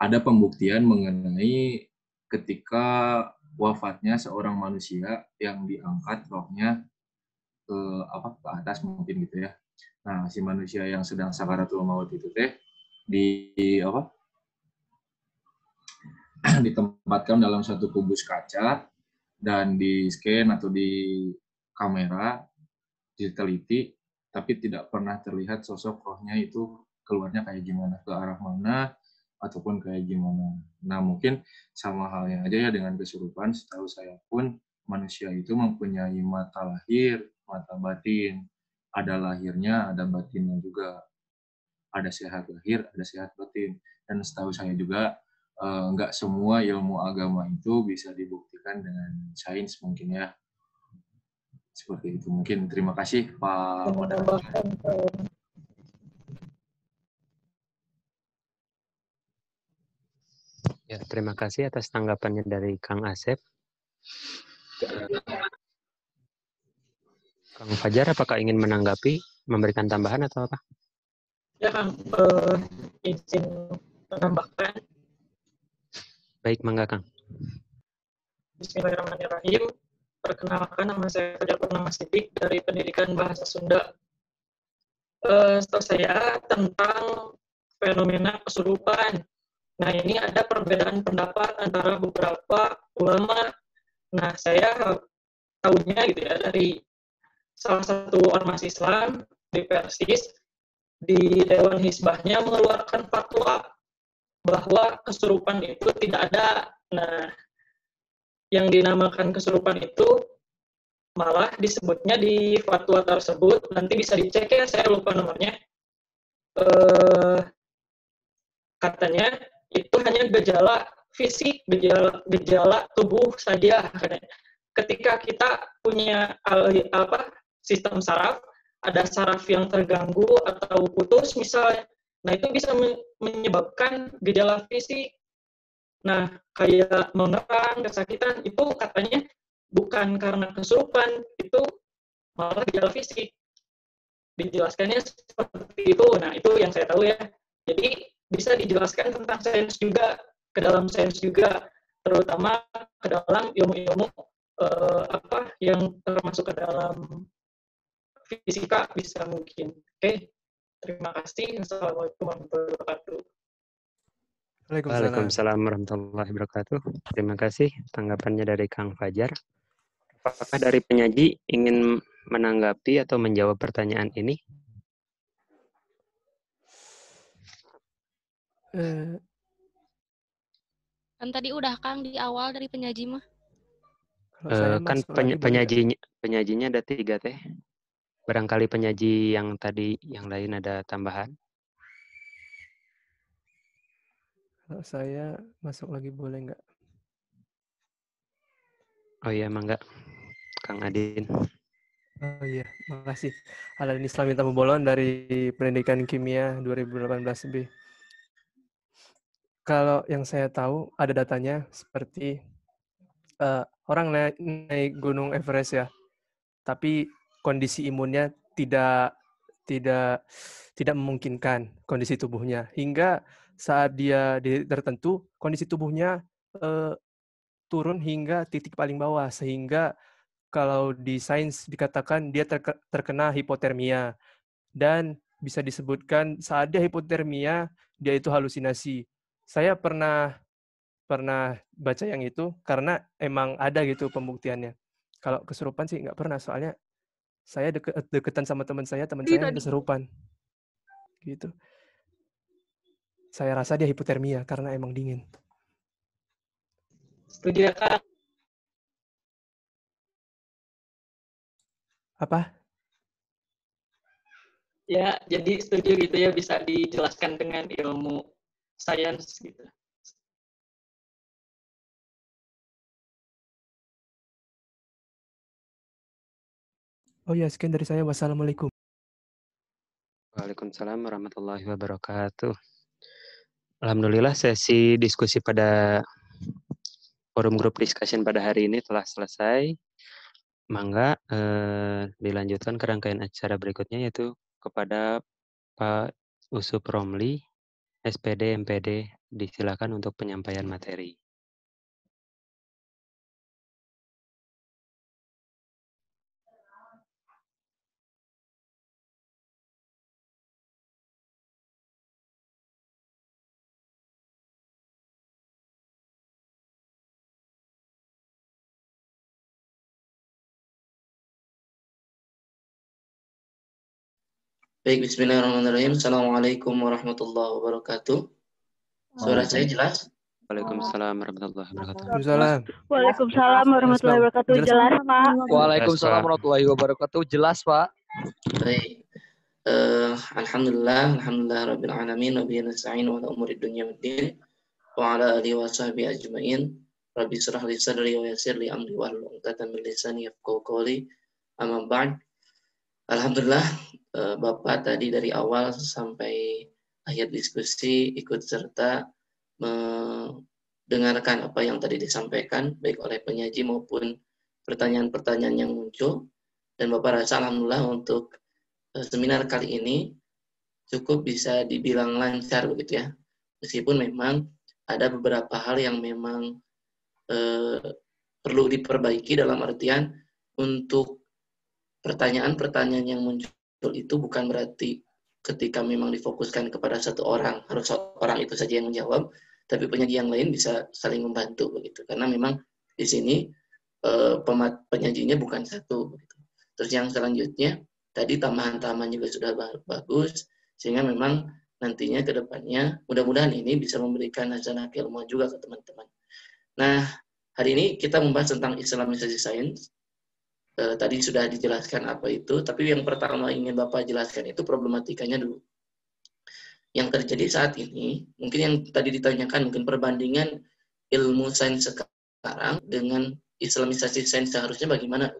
ada pembuktian mengenai ketika wafatnya seorang manusia yang diangkat rohnya ke atas mungkin gitu ya. Nah, si manusia yang sedang sakaratul maut itu teh ditempatkan dalam satu kubus kaca dan di scan atau di kamera, diteliti, tapi tidak pernah terlihat sosok rohnya itu keluarnya kayak gimana, ke arah mana, ataupun kayak gimana. Nah, mungkin sama halnya aja ya dengan kesurupan, setahu saya pun manusia itu mempunyai mata lahir, mata batin. Ada lahirnya, ada batinnya juga. Ada sehat lahir, ada sehat batin. Dan setahu saya juga, nggak semua ilmu agama itu bisa dibuktikan dengan sains mungkin ya. Seperti itu mungkin. Terima kasih Pak Moderator. Ya, terima kasih atas tanggapannya dari Kang Asep. Kang Fajar, apakah ingin menanggapi, memberikan tambahan atau apa? Ya Kang, izin menambahkan. Baik, mangga Kang. Bismillahirrahmanirrahim. Perkenalkan, nama saya Fajar Purnama Sidik dari Pendidikan Bahasa Sunda. Setahu saya tentang fenomena kesurupan. Nah, ini ada perbedaan pendapat antara beberapa ulama. Nah, saya tahunya gitu ya dari salah satu ormas Islam di Persis, di Dewan Hizbahnya mengeluarkan fatwa bahwa kesurupan itu tidak ada. Nah, yang dinamakan kesurupan itu malah disebutnya di fatwa tersebut, nanti bisa dicek ya, saya lupa nomornya. Katanya itu hanya gejala fisik, gejala tubuh saja. Ketika kita punya sistem saraf, ada saraf yang terganggu atau putus misalnya, nah itu bisa menyebabkan gejala fisik. Nah, kayak mengerang, kesakitan, itu katanya bukan karena kesurupan, itu malah gejala fisik. Dijelaskannya seperti itu. Nah, itu yang saya tahu ya. Jadi, bisa dijelaskan tentang sains juga, ke dalam sains juga, terutama ke dalam ilmu-ilmu yang termasuk ke dalam fisika bisa mungkin. Oke, terima kasih. Assalamualaikum warahmatullahi wabarakatuh. Waalaikumsalam warahmatullahi wabarakatuh. Terima kasih tanggapannya dari Kang Fajar. Apakah dari penyaji ingin menanggapi atau menjawab pertanyaan ini? Kan tadi udah Kang di awal dari penyaji mah. Kan penyajinya ada 3 teh. Barangkali penyaji yang tadi yang lain ada tambahan. Kalau saya masuk lagi boleh nggak? Oh iya, mangga. Kang Adin. Oh iya, makasih. Aladin Islami Tamu Bolon dari Pendidikan Kimia 2018B. Kalau yang saya tahu ada datanya seperti orang naik Gunung Everest ya, tapi kondisi imunnya tidak memungkinkan kondisi tubuhnya, hingga saat dia tertentu kondisi tubuhnya turun hingga titik paling bawah, sehingga kalau di sains dikatakan dia terkena hipotermia, dan bisa disebutkan saat dia hipotermia dia itu halusinasi. Saya pernah pernah baca yang itu karena emang ada gitu pembuktiannya. Kalau kesurupan sih nggak pernah, soalnya saya deketan sama teman saya kesurupan. Gitu. Saya rasa dia hipotermia karena emang dingin. Setuju ya, Kak? Apa? Ya, jadi setuju gitu ya, bisa dijelaskan dengan ilmu sains gitu. Oh ya, sekian dari saya. Wassalamualaikum. Waalaikumsalam warahmatullahi wabarakatuh. Alhamdulillah sesi diskusi pada forum group discussion pada hari ini telah selesai. Mangga dilanjutkan ke rangkaian acara berikutnya, yaitu kepada Pak Usup Romli, SPD MPD, disilakan untuk penyampaian materi. Baik, bismillahirrahmanirrahim. Assalamualaikum warahmatullahi wabarakatuh. Suara saya jelas? Waalaikumsalam warahmatullahi wabarakatuh. Waalaikumsalam warahmatullahi wabarakatuh. Jelas, Pak. Waalaikumsalam warahmatullahi wabarakatuh. Jelas, Pak. Baik. Alhamdulillah rabbil alamin wa bihi nasta'in wa ala umuri dunya waddin wa ala alihi wa sahbihi ajmain. Rabbi shrah li sadri wa yassir li amri wahlul 'uqdatam min lisani yafqahu qawli. Amma ba'd. Alhamdulillah, Bapak tadi dari awal sampai akhir diskusi ikut serta mendengarkan apa yang tadi disampaikan, baik oleh penyaji maupun pertanyaan-pertanyaan yang muncul. Dan Bapak rasa alhamdulillah untuk seminar kali ini cukup bisa dibilang lancar begitu ya. Meskipun memang ada beberapa hal yang memang perlu diperbaiki, dalam artian untuk pertanyaan-pertanyaan yang muncul itu bukan berarti ketika memang difokuskan kepada satu orang, harus orang itu saja yang menjawab, tapi penyaji yang lain bisa saling membantu begitu. Karena memang di sini penyajinya bukan satu begitu. Terus yang selanjutnya tadi tambahan-tambahan juga sudah bagus, sehingga memang nantinya ke depannya mudah-mudahan ini bisa memberikan hasanah ilmu juga ke teman-teman. Nah, hari ini kita membahas tentang Islamisasi sains. Tadi sudah dijelaskan apa itu, tapi yang pertama ingin Bapak jelaskan itu problematikanya dulu. Yang terjadi saat ini, mungkin yang tadi ditanyakan, mungkin perbandingan ilmu sains sekarang dengan Islamisasi sains seharusnya bagaimana.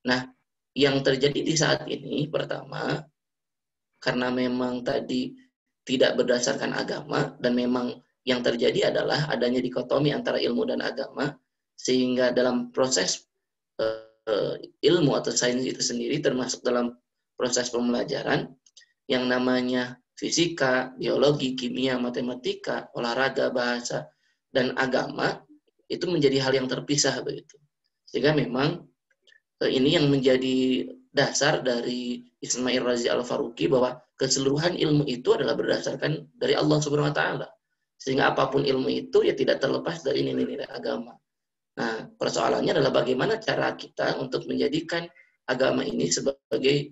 Nah, yang terjadi di saat ini, pertama, karena memang tadi tidak berdasarkan agama, dan memang yang terjadi adalah adanya dikotomi antara ilmu dan agama, sehingga dalam proses ilmu atau sains itu sendiri termasuk dalam proses pembelajaran yang namanya fisika, biologi, kimia, matematika, olahraga, bahasa, dan agama itu menjadi hal yang terpisah begitu. Sehingga memang ini yang menjadi dasar dari Ismail Razi Al-Faruqi bahwa keseluruhan ilmu itu adalah berdasarkan dari Allah Subhanahu wa taala. Sehingga apapun ilmu itu ya tidak terlepas dari nilai-nilai agama. Nah, persoalannya adalah bagaimana cara kita untuk menjadikan agama ini sebagai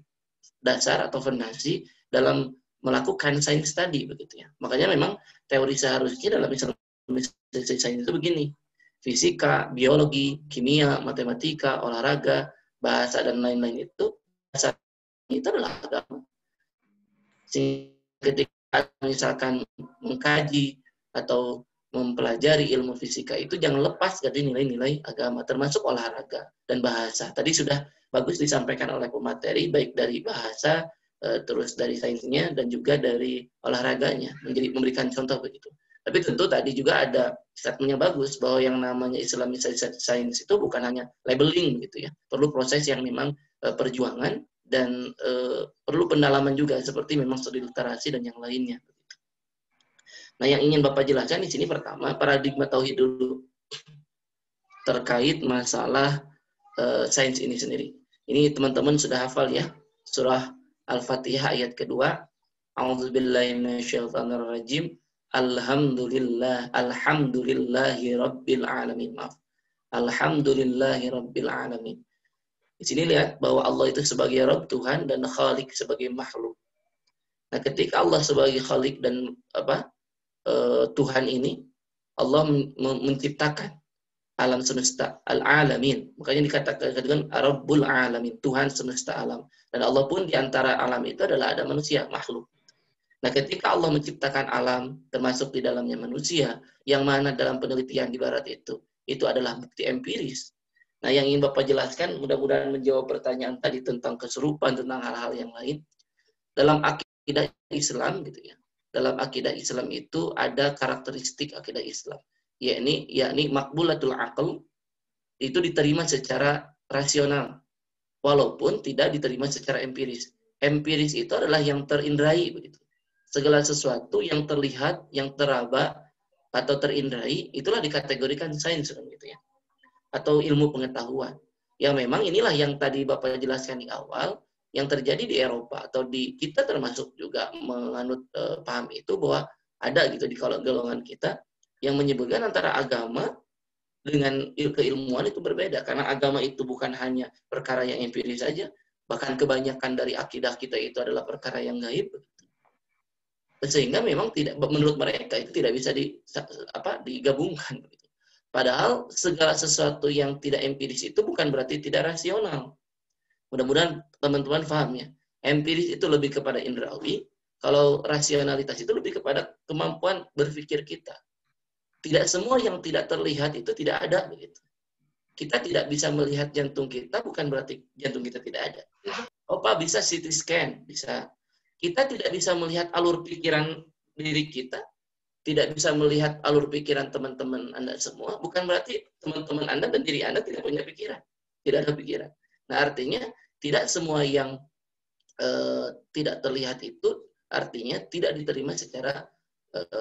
dasar atau fondasi dalam melakukan sains tadi begitu ya. Makanya memang teori seharusnya dalam Islamisasi sains itu begini. Fisika, biologi, kimia, matematika, olahraga, bahasa dan lain-lain itu dasarnya itu adalah agama. Sehingga ketika misalkan mengkaji atau mempelajari ilmu fisika itu jangan lepas dari nilai-nilai agama, termasuk olahraga dan bahasa. Tadi sudah bagus disampaikan oleh pemateri, baik dari bahasa, terus dari sainsnya, dan juga dari olahraganya, memberikan contoh begitu. Tapi tentu tadi juga ada statementnya bagus, bahwa yang namanya Islamisasi sains itu bukan hanya labeling gitu ya, perlu proses yang memang perjuangan, dan perlu pendalaman juga, seperti memang studi literasi dan yang lainnya. Nah, yang ingin Bapak jelaskan di sini pertama, paradigma tauhid dulu terkait masalah sains ini sendiri. Ini teman-teman sudah hafal ya, surah Al-Fatihah ayat kedua, A'udzubillahi minasyaitonirrajim, Alhamdulillahi Rabbil Alamin. Maaf. Alhamdulillahi Rabbil Alamin. Di sini lihat bahwa Allah itu sebagai Rabb, Tuhan, dan Khalik sebagai makhluk. Nah, ketika Allah sebagai Khalik dan Tuhan ini, Allah menciptakan alam semesta, al-alamin. Makanya dikatakan dengan Rabbul Alamin, Tuhan semesta alam. Dan Allah pun di antara alam itu adalah ada manusia, makhluk. Nah, ketika Allah menciptakan alam, termasuk di dalamnya manusia, yang mana dalam penelitian di barat itu adalah bukti empiris. Nah, yang ingin Bapak jelaskan, mudah-mudahan menjawab pertanyaan tadi tentang kesurupan, tentang hal-hal yang lain. Dalam akidah Islam, gitu ya. Dalam akidah Islam itu ada karakteristik akidah Islam, yakni makbulatul aql, itu diterima secara rasional, walaupun tidak diterima secara empiris. Empiris itu adalah yang terindrai, begitu. Segala sesuatu yang terlihat, yang teraba atau terindrai, itulah dikategorikan sains, gitu ya, atau ilmu pengetahuan. Yang memang inilah yang tadi Bapak jelaskan di awal, yang terjadi di Eropa atau di kita termasuk juga menganut paham itu, bahwa ada gitu di golongan kita yang menyebutkan antara agama dengan keilmuan itu berbeda, karena agama itu bukan hanya perkara yang empiris saja, bahkan kebanyakan dari akidah kita itu adalah perkara yang gaib, sehingga memang tidak, menurut mereka itu tidak bisa digabungkan. Padahal segala sesuatu yang tidak empiris itu bukan berarti tidak rasional. Mudah-mudahan teman-teman paham ya. Empiris itu lebih kepada indrawi, kalau rasionalitas itu lebih kepada kemampuan berpikir kita. Tidak semua yang tidak terlihat itu tidak ada, begitu. Kita tidak bisa melihat jantung kita, bukan berarti jantung kita tidak ada. Oh Pak, bisa CT scan, bisa. Kita tidak bisa melihat alur pikiran diri kita, tidak bisa melihat alur pikiran teman-teman Anda semua, bukan berarti teman-teman Anda dan diri Anda tidak punya pikiran. Tidak ada pikiran. Nah, artinya tidak semua yang tidak terlihat itu artinya tidak diterima secara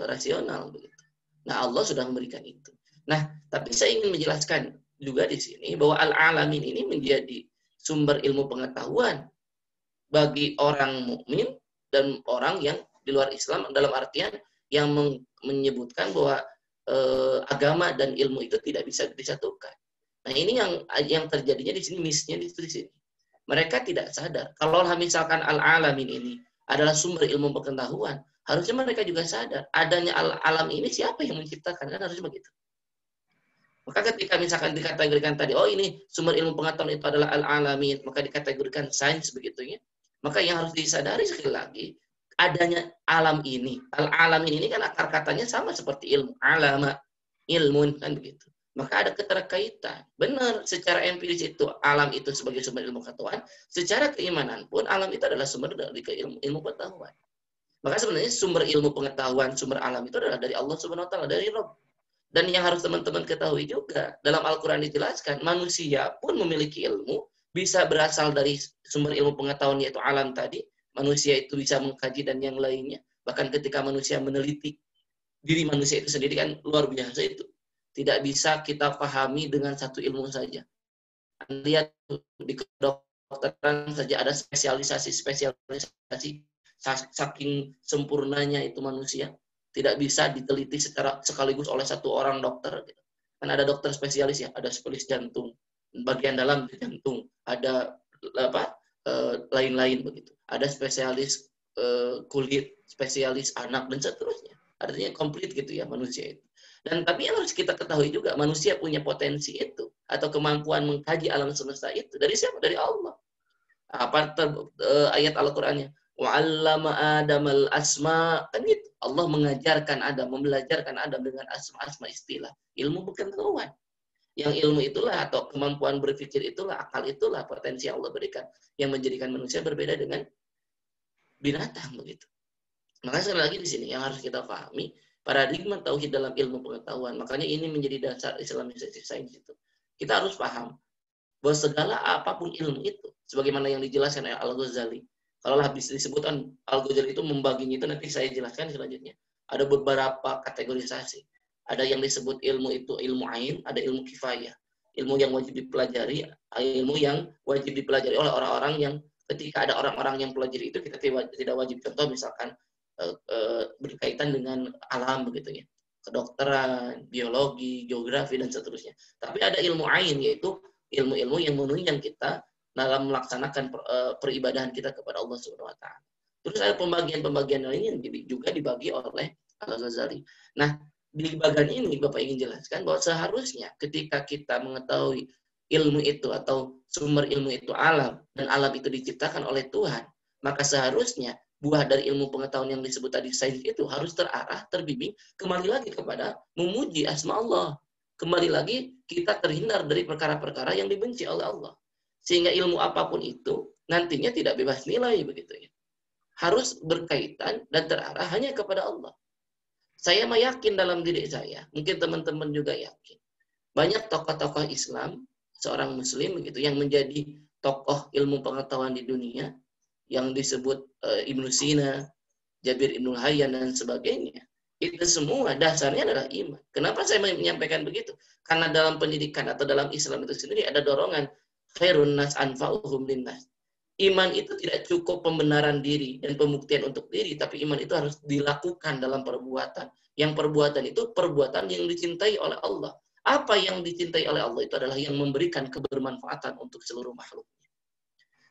rasional, begitu. Nah, Allah sudah memberikan itu. Nah, tapi saya ingin menjelaskan juga di sini bahwa al-alamin ini menjadi sumber ilmu pengetahuan bagi orang mukmin dan orang yang di luar Islam, dalam artian yang menyebutkan bahwa agama dan ilmu itu tidak bisa disatukan. Nah, ini yang terjadinya di sini, miss-nya di sini. Mereka tidak sadar. Kalau misalkan al-alamin ini adalah sumber ilmu pengetahuan, harusnya mereka juga sadar adanya alam ini siapa yang menciptakan, kan harusnya begitu. Maka ketika misalkan dikategorikan tadi, oh ini sumber ilmu pengetahuan itu adalah al-alamin, maka dikategorikan sains begitunya. Maka yang harus disadari sekali lagi, adanya alam ini. Al-alamin ini kan akar katanya sama seperti ilmu. Alama, ilmun, kan begitu. Maka ada keterkaitan. Benar, secara empiris itu alam itu sebagai sumber ilmu pengetahuan. Secara keimanan pun alam itu adalah sumber dari ilmu pengetahuan. Maka sebenarnya sumber ilmu pengetahuan, sumber alam itu adalah dari Allah Subhanahu wa taala, dari Rabb. Dan yang harus teman-teman ketahui juga, dalam Al-Qur'an dijelaskan, manusia pun memiliki ilmu, bisa berasal dari sumber ilmu pengetahuan yaitu alam tadi. Manusia itu bisa mengkaji dan yang lainnya. Bahkan ketika manusia meneliti diri manusia itu sendiri kan luar biasa itu. Tidak bisa kita pahami dengan satu ilmu saja. Lihat di kedokteran saja ada spesialisasi. Saking sempurnanya itu manusia. Tidak bisa diteliti secara sekaligus oleh satu orang dokter. Kan ada dokter spesialis ya, ada spesialis jantung, bagian dalam jantung, ada lain-lain begitu. Ada spesialis kulit, spesialis anak dan seterusnya. Artinya komplit gitu ya manusia itu. Dan tapi yang harus kita ketahui juga, manusia punya potensi itu atau kemampuan mengkaji alam semesta itu dari siapa? Dari Allah. Ayat Al-Qur'annya, wa'allama Adamal asma, kan gitu. Allah mengajarkan Adam, membelajarkan Adam dengan asma-asma istilah, ilmu pengetahuan. Yang ilmu itulah atau kemampuan berpikir itulah, akal itulah potensi yang Allah berikan yang menjadikan manusia berbeda dengan binatang begitu. Maka sekali lagi di sini yang harus kita pahami paradigma tauhid dalam ilmu pengetahuan. Makanya ini menjadi dasar Islamisasi sains itu. Kita harus paham bahwa segala apapun ilmu itu, sebagaimana yang dijelaskan oleh Al-Ghazali. Kalau habis disebutkan Al-Ghazali itu membaginya itu nanti saya jelaskan selanjutnya. Ada beberapa kategorisasi. Ada yang disebut ilmu itu ilmu ain, ada ilmu kifayah. Ilmu yang wajib dipelajari, ilmu yang wajib dipelajari oleh orang-orang yang ketika ada orang-orang yang pelajari itu kita tidak wajib. Contoh misalkan berkaitan dengan alam begitu ya, kedokteran, biologi, geografi dan seterusnya. Tapi ada ilmu ain, yaitu ilmu-ilmu yang menunjang kita dalam melaksanakan peribadahan kita kepada Allah Subhanahu wa taala. Terus ada pembagian-pembagian lain yang juga dibagi oleh Al-Ghazali. Nah, di bagian ini Bapak ingin jelaskan bahwa seharusnya ketika kita mengetahui ilmu itu atau sumber ilmu itu alam, dan alam itu diciptakan oleh Tuhan, maka seharusnya buah dari ilmu pengetahuan yang disebut tadi sains itu harus terarah, terbimbing kembali lagi kepada memuji asma Allah. Kembali lagi kita terhindar dari perkara-perkara yang dibenci oleh Allah. Sehingga ilmu apapun itu nantinya tidak bebas nilai begitu ya. Harus berkaitan dan terarah hanya kepada Allah. Saya yakin dalam diri saya, mungkin teman-teman juga yakin. Banyak tokoh-tokoh Islam, seorang muslim begitu yang menjadi tokoh ilmu pengetahuan di dunia, yang disebut Ibnu Sina, Jabir Ibnul Hayyan dan sebagainya. Itu semua dasarnya adalah iman. Kenapa saya menyampaikan begitu? Karena dalam pendidikan atau dalam Islam itu sendiri ada dorongan khairun nas anfa'uhum linnas. Iman itu tidak cukup pembenaran diri dan pembuktian untuk diri, tapi iman itu harus dilakukan dalam perbuatan. Yang perbuatan itu perbuatan yang dicintai oleh Allah. Apa yang dicintai oleh Allah itu adalah yang memberikan kebermanfaatan untuk seluruh makhluk.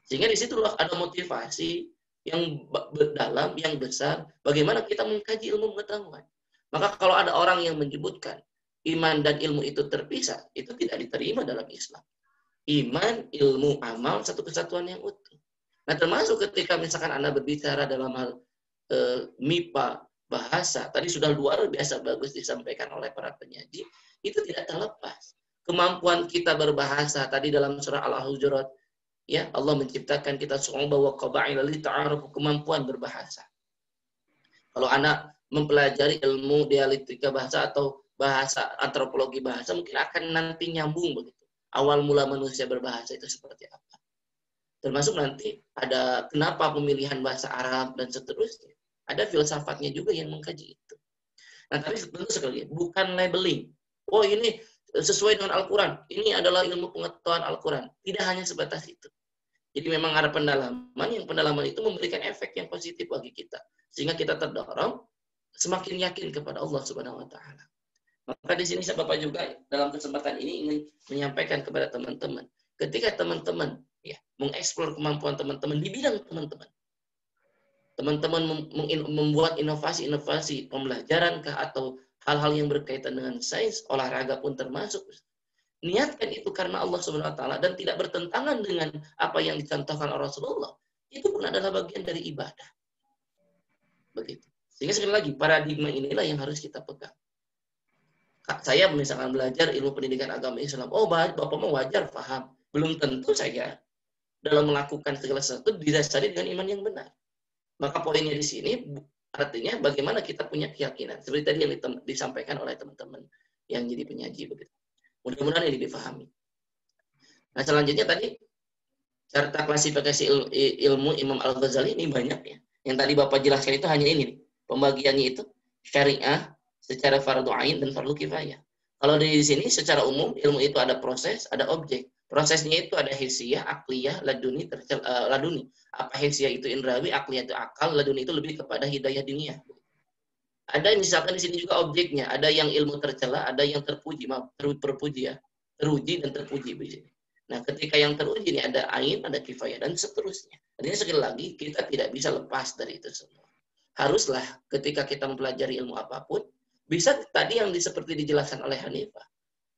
Sehingga di situ ada motivasi yang dalam, yang besar, bagaimana kita mengkaji ilmu pengetahuan. Maka kalau ada orang yang menyebutkan iman dan ilmu itu terpisah, itu tidak diterima dalam Islam. Iman, ilmu, amal, satu kesatuan yang utuh. Nah, termasuk ketika misalkan Anda berbicara dalam hal MIPA, bahasa, tadi sudah luar biasa bagus disampaikan oleh para penyaji, itu tidak terlepas. Kemampuan kita berbahasa, tadi dalam surah Al-Hujurat, ya, Allah menciptakan kita semua bahwa qaba'ila li ta'arufu, kemampuan berbahasa. Kalau anak mempelajari ilmu dialektika bahasa atau bahasa antropologi bahasa, mungkin akan nanti nyambung begitu. Awal mula manusia berbahasa itu seperti apa. Termasuk nanti ada kenapa pemilihan bahasa Arab dan seterusnya. Ada filsafatnya juga yang mengkaji itu. Nah, tapi tentu sekali bukan labeling. Oh, ini sesuai dengan Al-Quran. Ini adalah ilmu pengetahuan Al-Quran. Tidak hanya sebatas itu. Jadi memang ada pendalaman, yang pendalaman itu memberikan efek yang positif bagi kita. Sehingga kita terdorong semakin yakin kepada Allah Subhanahu wa taala. Maka di sini saya Bapak juga dalam kesempatan ini ingin menyampaikan kepada teman-teman, ketika teman-teman ya mengeksplor kemampuan teman-teman di bidang teman-teman. Teman-teman membuat inovasi-inovasi pembelajaran atau hal-hal yang berkaitan dengan sains, olahraga pun termasuk. Niatkan itu karena Allah Subhanahu wa taala dan tidak bertentangan dengan apa yang dicontohkan oleh Rasulullah. Itu pun adalah bagian dari ibadah. Begitu. Sehingga sekali lagi paradigma inilah yang harus kita pegang. Saya misalkan belajar ilmu pendidikan agama Islam, oh Bapak mau wajar paham. Belum tentu saya dalam melakukan segala sesuatu didasari dengan iman yang benar. Maka poinnya di sini artinya bagaimana kita punya keyakinan. Seperti tadi yang disampaikan oleh teman-teman yang jadi penyaji begitu. Mudah-mudahan ini dipahami. Nah, selanjutnya tadi serta klasifikasi ilmu Imam Al-Ghazali ini banyak ya. Yang tadi Bapak jelaskan itu hanya ini nih. Pembagiannya itu syariah secara fardu ain dan fardu kifayah. Kalau di sini secara umum ilmu itu ada proses, ada objek. Prosesnya itu ada hissiyah, akliyah, laduni, laduni. Apa hissiyah itu indrawi, akliyah itu akal, laduni itu lebih kepada hidayah diniyah. Ada misalkan di sini juga objeknya, ada yang ilmu tercela, ada yang terpuji, terpuji ya, teruji dan terpuji begini. Nah, ketika yang teruji ini ada ain, ada kifayah dan seterusnya. Artinya sekali lagi kita tidak bisa lepas dari itu semua. Haruslah ketika kita mempelajari ilmu apapun, bisa tadi yang seperti dijelaskan oleh Hanifah.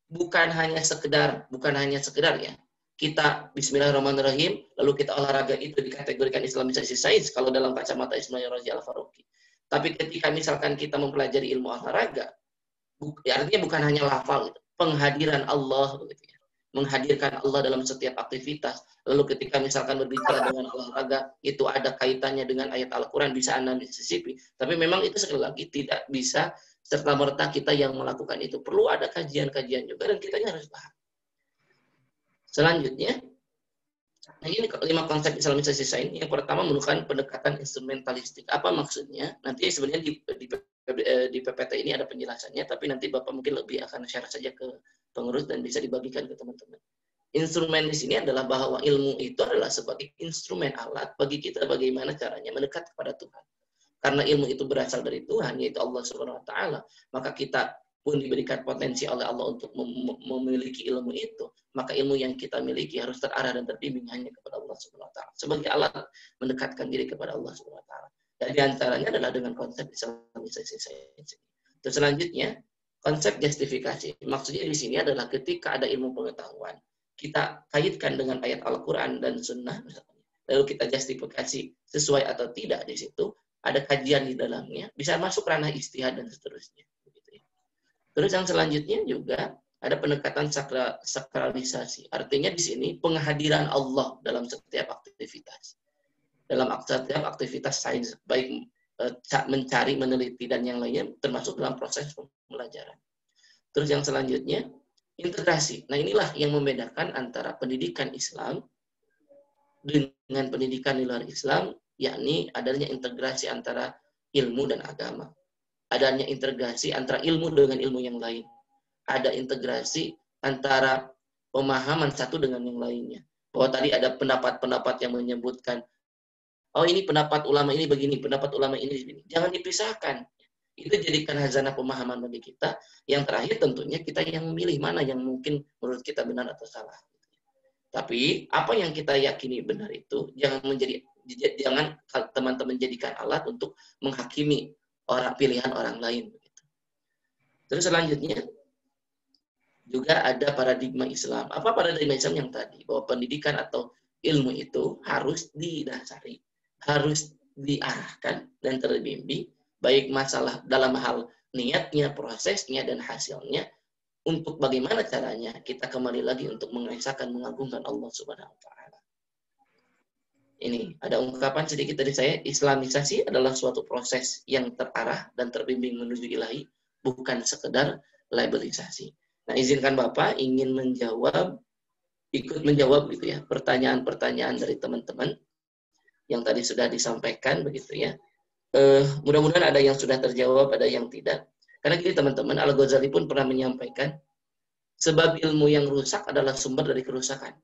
Bukan hanya sekedar ya. Kita bismillahirrahmanirrahim, lalu kita olahraga itu dikategorikan islamisasi sains kalau dalam kacamata Ismail Razi Al-Faruqi. Tapi ketika misalkan kita mempelajari ilmu olahraga, artinya bukan hanya lafal, gitu. Penghadiran Allah, begitu ya. Menghadirkan Allah dalam setiap aktivitas. Lalu ketika misalkan berbicara dengan olahraga, itu ada kaitannya dengan ayat Al-Quran, bisa Anda sisipi. Tapi memang itu sekali lagi tidak bisa serta-merta kita yang melakukan itu. Perlu ada kajian-kajian juga, dan kita harus paham. Selanjutnya, nah ini 5 konsep islamisasi sains. Yang pertama merupakan pendekatan instrumentalistik. Apa maksudnya? Nanti sebenarnya di PPT ini ada penjelasannya, tapi nanti Bapak mungkin lebih akan share saja ke pengurus dan bisa dibagikan ke teman-teman. Instrumen di sini adalah bahwa ilmu itu adalah sebagai instrumen alat bagi kita bagaimana caranya mendekat kepada Tuhan. karena ilmu itu berasal dari Tuhan, yaitu Allah Subhanahu wa taala, maka kita pun diberikan potensi oleh Allah untuk memiliki ilmu itu, maka ilmu yang kita miliki harus terarah dan terbimbing hanya kepada Allah Subhanahu wa taala sebagai alat mendekatkan diri kepada Allah Subhanahu wa taala. Dan di antaranya adalah dengan konsep Islamisasi sains. Terus selanjutnya, konsep justifikasi. Maksudnya di sini adalah ketika ada ilmu pengetahuan, kita kaitkan dengan ayat Al-Qur'an dan Sunnah, lalu kita justifikasi sesuai atau tidak di situ, ada kajian di dalamnya, bisa masuk ranah ijtihad dan seterusnya. Terus yang selanjutnya juga ada pendekatan sakralisasi. Artinya di sini penghadiran Allah dalam setiap aktivitas. Dalam setiap aktivitas sains, baik mencari, meneliti, dan yang lainnya, termasuk dalam proses pembelajaran. Terus yang selanjutnya, integrasi. Nah inilah yang membedakan antara pendidikan Islam dengan pendidikan di luar Islam, yakni adanya integrasi antara ilmu dan agama. Adanya integrasi antara ilmu dengan ilmu yang lain. Ada integrasi antara pemahaman satu dengan yang lainnya. Bahwa tadi ada pendapat-pendapat yang menyebutkan, oh ini pendapat ulama ini begini, pendapat ulama ini begini. Jangan dipisahkan. Itu jadikan hazanah pemahaman bagi kita. Yang terakhir tentunya kita yang memilih mana yang mungkin menurut kita benar atau salah. Tapi apa yang kita yakini benar itu jangan teman-teman jadikan alat untuk menghakimi pilihan orang lain. Terus selanjutnya juga ada paradigma Islam. Apa paradigma Islam yang tadi? Bahwa pendidikan atau ilmu itu harus didasari, harus diarahkan dan terbimbing, baik masalah dalam hal niatnya, prosesnya, dan hasilnya, untuk bagaimana caranya kita kembali lagi untuk mengesahkan, mengagungkan Allah Subhanahu wa taala. Ini ada ungkapan sedikit dari saya, Islamisasi adalah suatu proses yang terarah dan terbimbing menuju ilahi, bukan sekedar labelisasi. Nah, izinkan Bapak ingin ikut menjawab gitu ya, pertanyaan-pertanyaan dari teman-teman yang tadi sudah disampaikan begitu ya. Mudah-mudahan ada yang sudah terjawab, ada yang tidak. Karena gini teman-teman, Al-Ghazali pun pernah menyampaikan, sebab ilmu yang rusak adalah sumber dari kerusakan.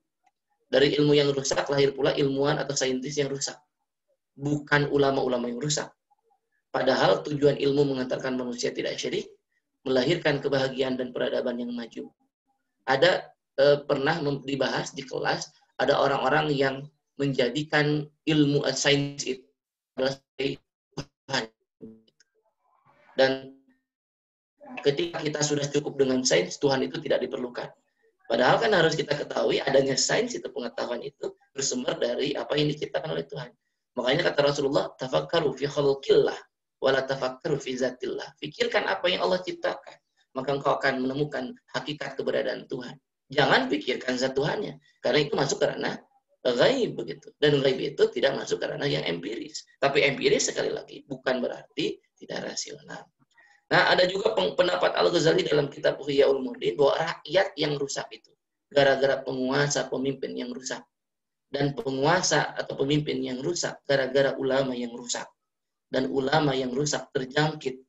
Dari ilmu yang rusak lahir pula ilmuwan atau saintis yang rusak. Bukan ulama-ulama yang rusak. Padahal tujuan ilmu mengantarkan manusia tidak syirik, melahirkan kebahagiaan dan peradaban yang maju. Ada pernah dibahas di kelas, ada orang-orang yang menjadikan ilmu sains itu adalah Tuhan. Dan ketika kita sudah cukup dengan sains, Tuhan itu tidak diperlukan. Padahal kan harus kita ketahui adanya sains itu, pengetahuan itu bersumber dari apa yang diciptakan oleh Tuhan. Makanya kata Rasulullah, tafakkaru fi khalqillah wala tafakkaru fi zatillah. Pikirkan apa yang Allah ciptakan, maka engkau akan menemukan hakikat keberadaan Tuhan. Jangan pikirkan zat Tuhannya, karena itu masuk ke ranah ghaib begitu. Dan ghaib itu tidak masuk ke ranah yang empiris. Tapi empiris sekali lagi bukan berarti tidak rasional. Nah, ada juga pendapat Al-Ghazali dalam kitab Ihya Ulumuddin bahwa rakyat yang rusak itu gara-gara penguasa, pemimpin yang rusak. Dan penguasa atau pemimpin yang rusak gara-gara ulama yang rusak. Dan ulama yang rusak terjangkit.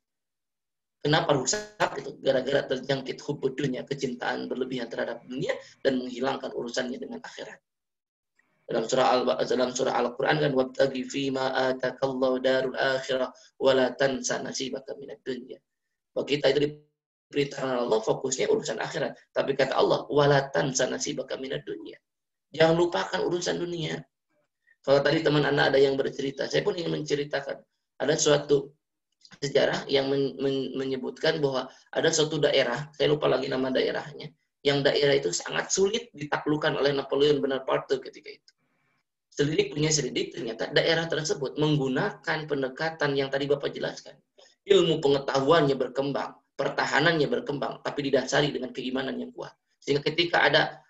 Kenapa rusak itu? Gara-gara terjangkit hubbud dunya, kecintaan berlebihan terhadap dunia dan menghilangkan urusannya dengan akhirat. Dalam surah Al-Qur'an kan, wabtaghi fima atakallahu darul akhirah wala tansa nasibaka minad dunya. Bahwa kita itu diperintahkan Allah fokusnya urusan akhirat, tapi kata Allah wala tansa nasibaka minad dunya. Jangan lupakan urusan dunia. Kalau tadi teman Anda ada yang bercerita, saya pun ingin menceritakan ada suatu sejarah yang menyebutkan bahwa ada suatu daerah, saya lupa lagi nama daerahnya, yang daerah itu sangat sulit ditaklukkan oleh Napoleon Bonaparte ketika itu. Selidik punya selidik, ternyata daerah tersebut menggunakan pendekatan yang tadi Bapak jelaskan. Ilmu pengetahuannya berkembang, pertahanannya berkembang, tapi didasari dengan keimanan yang kuat. Sehingga ketika ada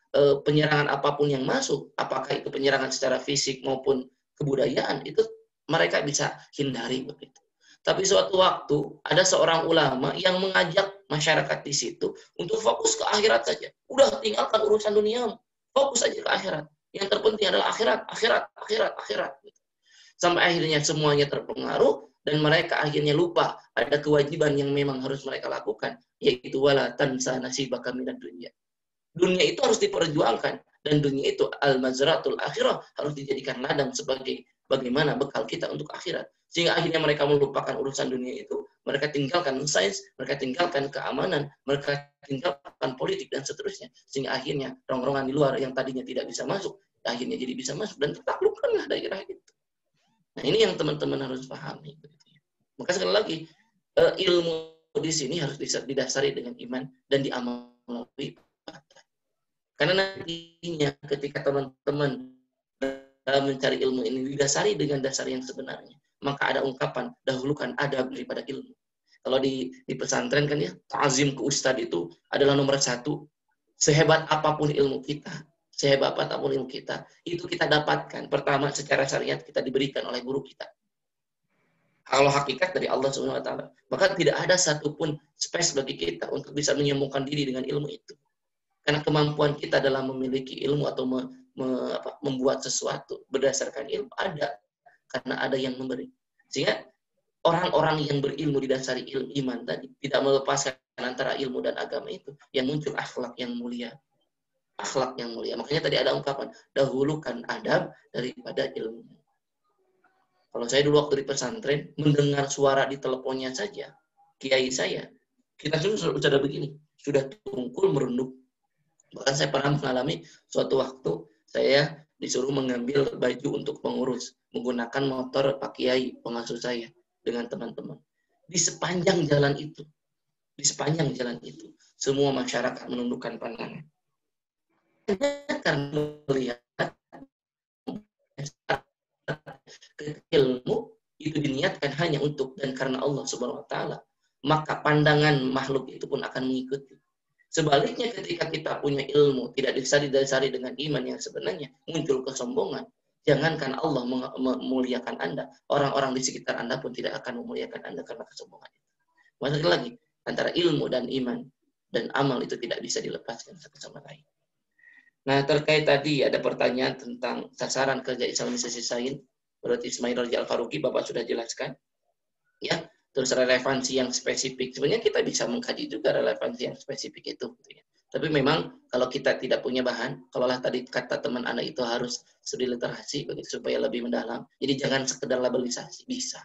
penyerangan apapun yang masuk, apakah itu penyerangan secara fisik maupun kebudayaan, itu mereka bisa hindari begitu. Tapi suatu waktu ada seorang ulama yang mengajak masyarakat di situ untuk fokus ke akhirat saja. Udah tinggalkan urusan dunia, fokus saja ke akhirat. Yang terpenting adalah akhirat. Sampai akhirnya semuanya terpengaruh dan mereka akhirnya lupa ada kewajiban yang memang harus mereka lakukan, yaitu wala tansa nasibaka minad dunya. Dunia itu harus diperjuangkan dan dunia itu al-mazratul akhirah, harus dijadikan ladang sebagai bagaimana bekal kita untuk akhirat. Sehingga akhirnya mereka melupakan urusan dunia itu, mereka tinggalkan sains, mereka tinggalkan keamanan, mereka tinggalkan politik dan seterusnya. Sehingga akhirnya rongrongan di luar yang tadinya tidak bisa masuk, akhirnya jadi bisa masuk dan tertaklukkanlah daerah itu. Nah ini yang teman-teman harus pahami. Maka sekali lagi, ilmu di sini harus didasari dengan iman dan diamali. Karena nantinya ketika teman-teman mencari ilmu ini didasari dengan dasar yang sebenarnya, maka ada ungkapan dahulukan adab daripada ilmu. Kalau di pesantren kan ya, ta'zim ke ustadz itu adalah nomor satu. Sehebat apapun ilmu kita, sehebat apapun ilmu kita, itu kita dapatkan. Pertama, secara syariat kita diberikan oleh guru kita. Kalau hakikat dari Allah Subhanahu wa taala, maka tidak ada satupun space bagi kita untuk bisa menyembuhkan diri dengan ilmu itu. Karena kemampuan kita dalam memiliki ilmu atau membuat sesuatu berdasarkan ilmu ada, karena ada yang memberi. Sehingga orang-orang yang berilmu didasari ilmu iman tadi tidak melepaskan antara ilmu dan agama itu, yang muncul akhlak yang mulia. Akhlak yang mulia. Makanya tadi ada ungkapan, dahulukan adab daripada ilmu. Kalau saya dulu waktu di pesantren, mendengar suara di teleponnya saja, kiai saya, kita sudah begini, sudah tungkul merunduk. Bahkan saya pernah mengalami suatu waktu, saya disuruh mengambil baju untuk pengurus, menggunakan motor Pak Kiai, pengasuh saya, dengan teman-teman. Di sepanjang jalan itu, semua masyarakat menundukkan pandangan. Karena melihat ilmu itu diniatkan hanya untuk dan karena Allah Subhanahu wa taala, maka pandangan makhluk itu pun akan mengikuti. Sebaliknya ketika kita punya ilmu tidak didasari dengan iman yang sebenarnya, muncul kesombongan. Jangankan Allah memuliakan Anda, orang-orang di sekitar Anda pun tidak akan memuliakan Anda karena kesombongan itu. Maksudnya lagi, antara ilmu dan iman dan amal itu tidak bisa dilepaskan satu sama lain. Nah, terkait tadi ada pertanyaan tentang sasaran kerja Islamisasi sains, berarti Ismail Raja Al-Faruqi Bapak sudah jelaskan. Ya, terus relevansi yang spesifik. Sebenarnya kita bisa mengkaji juga relevansi yang spesifik itu. Tapi memang kalau kita tidak punya bahan, kalaulah tadi kata teman Anda itu harus studi literasi begitu supaya lebih mendalam. Jadi jangan sekedar labelisasi, bisa.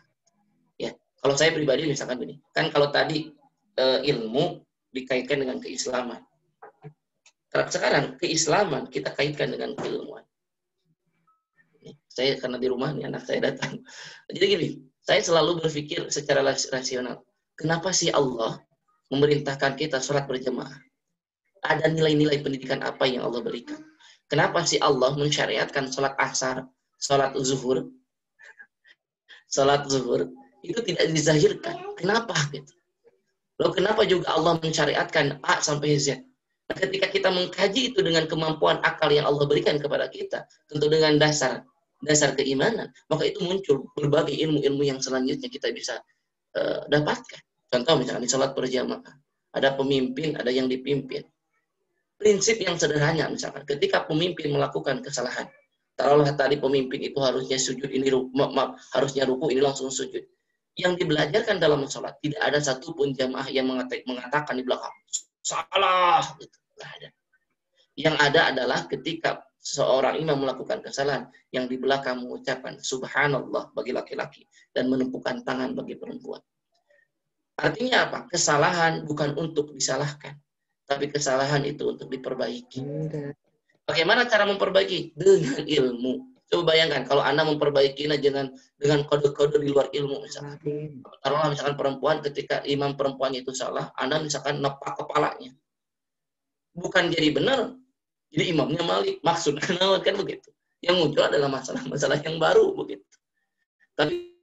Ya, kalau saya pribadi misalkan begini, kan kalau tadi ilmu dikaitkan dengan keislaman. Sekarang keislaman kita kaitkan dengan keilmuan. Saya karena di rumah nih anak saya datang. Jadi gini, saya selalu berpikir secara rasional. Kenapa sih Allah memerintahkan kita sholat berjamaah? Ada nilai-nilai pendidikan apa yang Allah berikan? Kenapa sih Allah mensyariatkan sholat asar, sholat zuhur? Sholat zuhur itu tidak dizahirkan. Kenapa gitu? Lalu kenapa juga Allah mensyariatkan A sampai Z? Nah, ketika kita mengkaji itu dengan kemampuan akal yang Allah berikan kepada kita, tentu dengan dasar keimanan, maka itu muncul berbagai ilmu-ilmu yang selanjutnya kita bisa dapatkan. Contoh misalnya di sholat berjamaah, ada pemimpin, ada yang dipimpin. Prinsip yang sederhana misalkan, ketika pemimpin melakukan kesalahan, taruhlah tadi pemimpin itu harusnya sujud, ini harusnya ruku, ini langsung sujud. Yang dibelajarkan dalam sholat, tidak ada satupun jamaah yang mengatakan di belakang, salah, gitu. Tidak ada. Yang ada adalah ketika seorang imam melakukan kesalahan, yang di belakang mengucapkan subhanallah bagi laki-laki dan menepukkan tangan bagi perempuan. Artinya apa? Kesalahan bukan untuk disalahkan, tapi kesalahan itu untuk diperbaiki. Bagaimana cara memperbaiki? Dengan ilmu. Coba bayangkan kalau Anda memperbaikinya dengan kode-kode di luar ilmu misalkan. Taruhlah misalkan perempuan, ketika imam perempuannya itu salah, Anda misalkan nepak kepalanya. Bukan jadi benar, jadi imamnya malik. Maksudnya kan begitu. Yang muncul adalah masalah-masalah yang baru begitu. Tapi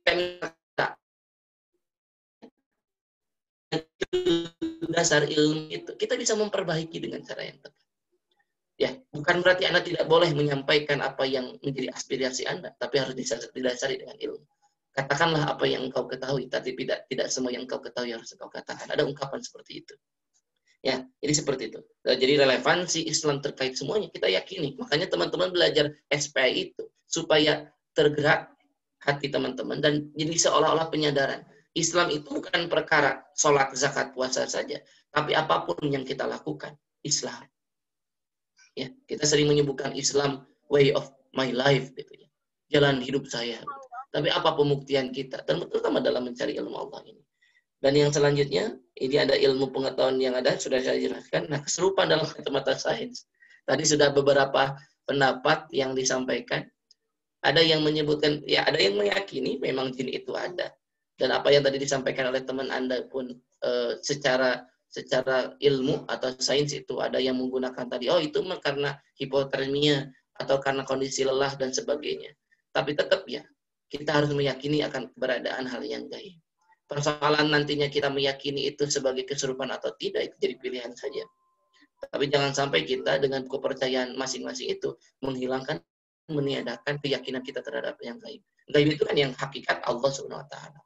dasar ilmu itu kita bisa memperbaiki dengan cara yang tepat. Ya, bukan berarti Anda tidak boleh menyampaikan apa yang menjadi aspirasi Anda, tapi harus didasari dengan ilmu. Katakanlah apa yang engkau ketahui, tapi tidak semua yang engkau ketahui harus engkau katakan. Ada ungkapan seperti itu. Ya, jadi seperti itu. Jadi relevansi Islam terkait semuanya kita yakini. Makanya teman-teman belajar SPI itu supaya tergerak hati teman-teman dan jadi seolah-olah penyadaran. Islam itu bukan perkara sholat, zakat, puasa saja, tapi apapun yang kita lakukan, Islam. Ya, kita sering menyebutkan Islam way of my life gitu ya. Jalan hidup saya. tapi apa pembuktian kita, terutama dalam mencari ilmu Allah ini. Dan yang selanjutnya, ini ada ilmu pengetahuan yang ada, sudah saya jelaskan. Nah, keserupan dalam kacamata sains. Tadi sudah beberapa pendapat yang disampaikan. Ada yang menyebutkan, ya ada yang meyakini memang jin itu ada. Dan apa yang tadi disampaikan oleh teman Anda pun secara ilmu atau sains itu ada yang menggunakan tadi, oh itu mah karena hipotermia atau karena kondisi lelah dan sebagainya. Tapi tetap ya, kita harus meyakini akan keberadaan hal yang gaib. Persoalan nantinya kita meyakini itu sebagai kesurupan atau tidak, itu jadi pilihan saja. Tapi jangan sampai kita dengan kepercayaan masing-masing itu menghilangkan, meniadakan keyakinan kita terhadap yang gaib. Gaib itu kan yang hakikat Allah Subhanahu wa taala.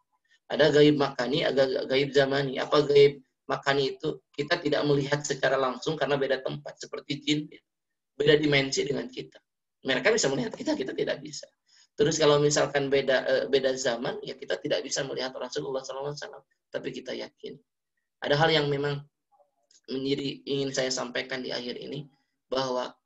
Ada gaib makani, ada gaib zamani. Apa gaib makani itu? Kita tidak melihat secara langsung karena beda tempat, seperti jin, beda dimensi dengan kita. Mereka bisa melihat kita, kita tidak bisa. Terus kalau misalkan beda zaman, ya kita tidak bisa melihat Rasulullah SAW, tapi kita yakin. Ada hal yang memang ingin saya sampaikan di akhir ini, bahwa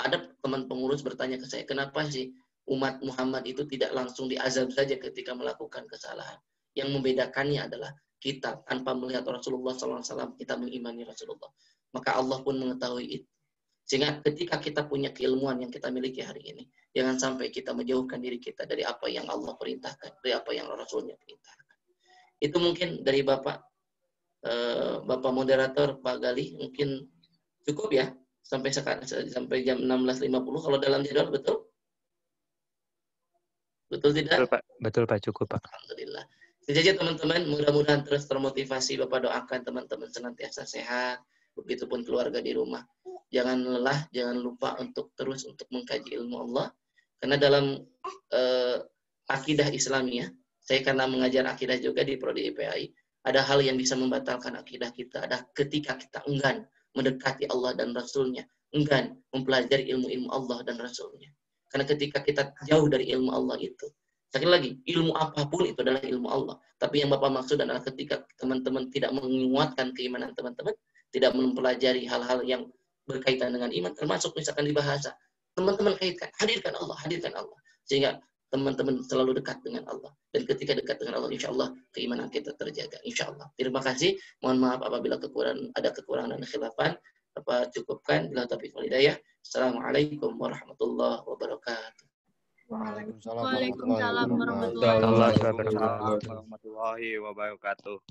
ada teman pengurus bertanya ke saya, kenapa sih umat Muhammad itu tidak langsung diazab saja ketika melakukan kesalahan? Yang membedakannya adalah kita tanpa melihat Rasulullah SAW, kita mengimani Rasulullah. Maka Allah pun mengetahui itu. Sehingga ketika kita punya keilmuan yang kita miliki hari ini, jangan sampai kita menjauhkan diri kita dari apa yang Allah perintahkan, dari apa yang Rasulnya perintahkan. Itu mungkin dari Bapak moderator, Pak Gali, mungkin cukup ya sampai jam 16.50 kalau dalam jadwal, betul? Betul tidak? Betul Pak, cukup Pak. Alhamdulillah. Sejajar teman-teman, mudah-mudahan terus termotivasi. Bapak doakan teman-teman senantiasa sehat, begitupun keluarga di rumah. Jangan lelah, jangan lupa untuk terus mengkaji ilmu Allah. Karena dalam akidah Islamiyah, saya karena mengajar akidah juga di Prodi IPAI, ada hal yang bisa membatalkan akidah kita. Ada ketika kita enggan mendekati Allah dan Rasulnya, enggan mempelajari ilmu-ilmu Allah dan Rasulnya. Karena ketika kita jauh dari ilmu Allah itu, sekali lagi, ilmu apapun itu adalah ilmu Allah. Tapi yang Bapak maksud adalah ketika teman-teman tidak menguatkan keimanan teman-teman, tidak mempelajari hal-hal yang berkaitan dengan iman, termasuk misalkan di bahasa, teman-teman kaitkan, hadirkan Allah, sehingga teman-teman selalu dekat dengan Allah. Dan ketika dekat dengan Allah, insya Allah keimanan kita terjaga, insya Allah. Terima kasih, mohon maaf apabila ada kekurangan dan khilafan. Bapak cukupkan, bila taufiq wal hidayah. Assalamualaikum warahmatullahi wabarakatuh. Waalaikumsalam warahmatullahi wabarakatuh.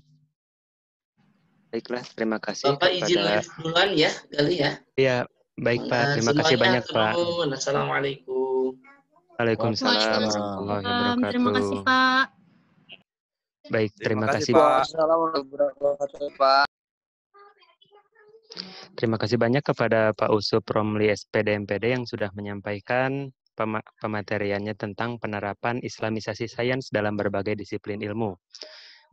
Baiklah, terima kasih. Bapak izin live duluan ya, Gali ya. Iya, baik Pak. Terima kasih banyak Pak. Assalamualaikum. Waalaikumsalam warahmatullahi wabarakatuh. Terima kasih Pak. Baik, terima kasih Pak. Assalamualaikum warahmatullahi wabarakatuh Pak. Terima kasih banyak kepada Pak Usup Romli SPD MPD yang sudah menyampaikan pemateriannya tentang penerapan Islamisasi sains dalam berbagai disiplin ilmu.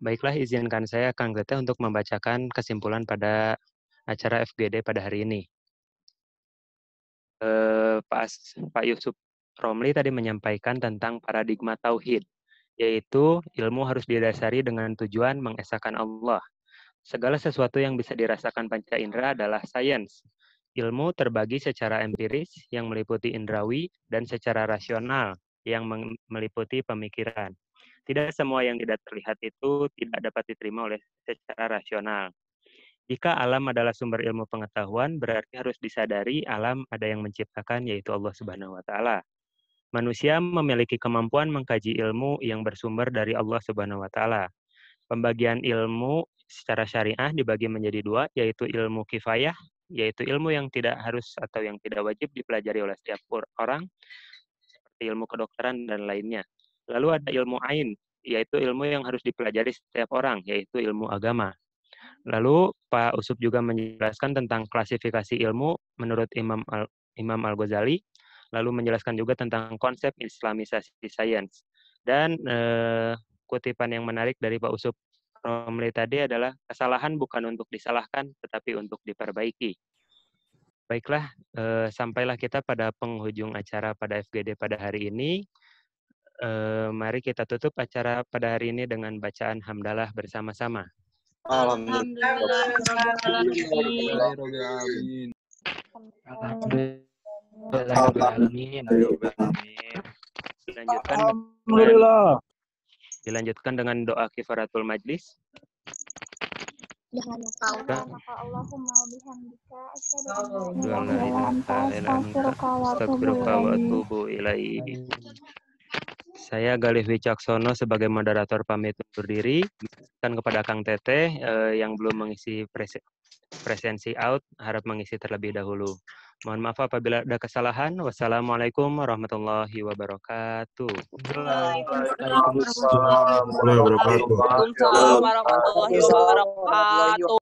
Baiklah, izinkan saya Kang Gete untuk membacakan kesimpulan pada acara FGD pada hari ini. Pak Yusuf Romli tadi menyampaikan tentang paradigma tauhid, yaitu ilmu harus didasari dengan tujuan mengesahkan Allah. Segala sesuatu yang bisa dirasakan panca indera adalah sains. Ilmu terbagi secara empiris yang meliputi indrawi dan secara rasional yang meliputi pemikiran. Tidak semua yang tidak terlihat itu tidak dapat diterima oleh secara rasional. Jika alam adalah sumber ilmu pengetahuan, berarti harus disadari alam ada yang menciptakan, yaitu Allah Subhanahu wa Ta'ala. Manusia memiliki kemampuan mengkaji ilmu yang bersumber dari Allah Subhanahu wa Ta'ala. Pembagian ilmu secara syariah dibagi menjadi dua, yaitu ilmu kifayah, yaitu ilmu yang tidak harus atau yang tidak wajib dipelajari oleh setiap orang, seperti ilmu kedokteran dan lainnya. Lalu ada ilmu ain, yaitu ilmu yang harus dipelajari setiap orang, yaitu ilmu agama. Lalu Pak Usup juga menjelaskan tentang klasifikasi ilmu menurut Imam Al-Ghazali, lalu menjelaskan juga tentang konsep Islamisasi sains. Dan kutipan yang menarik dari Pak Usup Romli tadi adalah kesalahan bukan untuk disalahkan, tetapi untuk diperbaiki. Baiklah, sampailah kita pada penghujung acara pada FGD pada hari ini. Mari kita tutup acara pada hari ini dengan bacaan hamdalah bersama-sama. Alhamdulillah. Alhamdulillah. Dilanjutkan dengan doa kifaratul majlis. Allahumma bihamdika asyhadu La an la ilaha ilaha illa anta illa anta, astaghfiruka wa atubu astaghfiruka wa ilaik. atubu ilaik. Saya Galih Wicaksono sebagai moderator pamit undur diri. Dan kepada Kang Teteh yang belum mengisi presensi out, harap mengisi terlebih dahulu. Mohon maaf apabila ada kesalahan. Wassalamualaikum warahmatullahi wabarakatuh. Waalaikumsalam warahmatullahi wabarakatuh.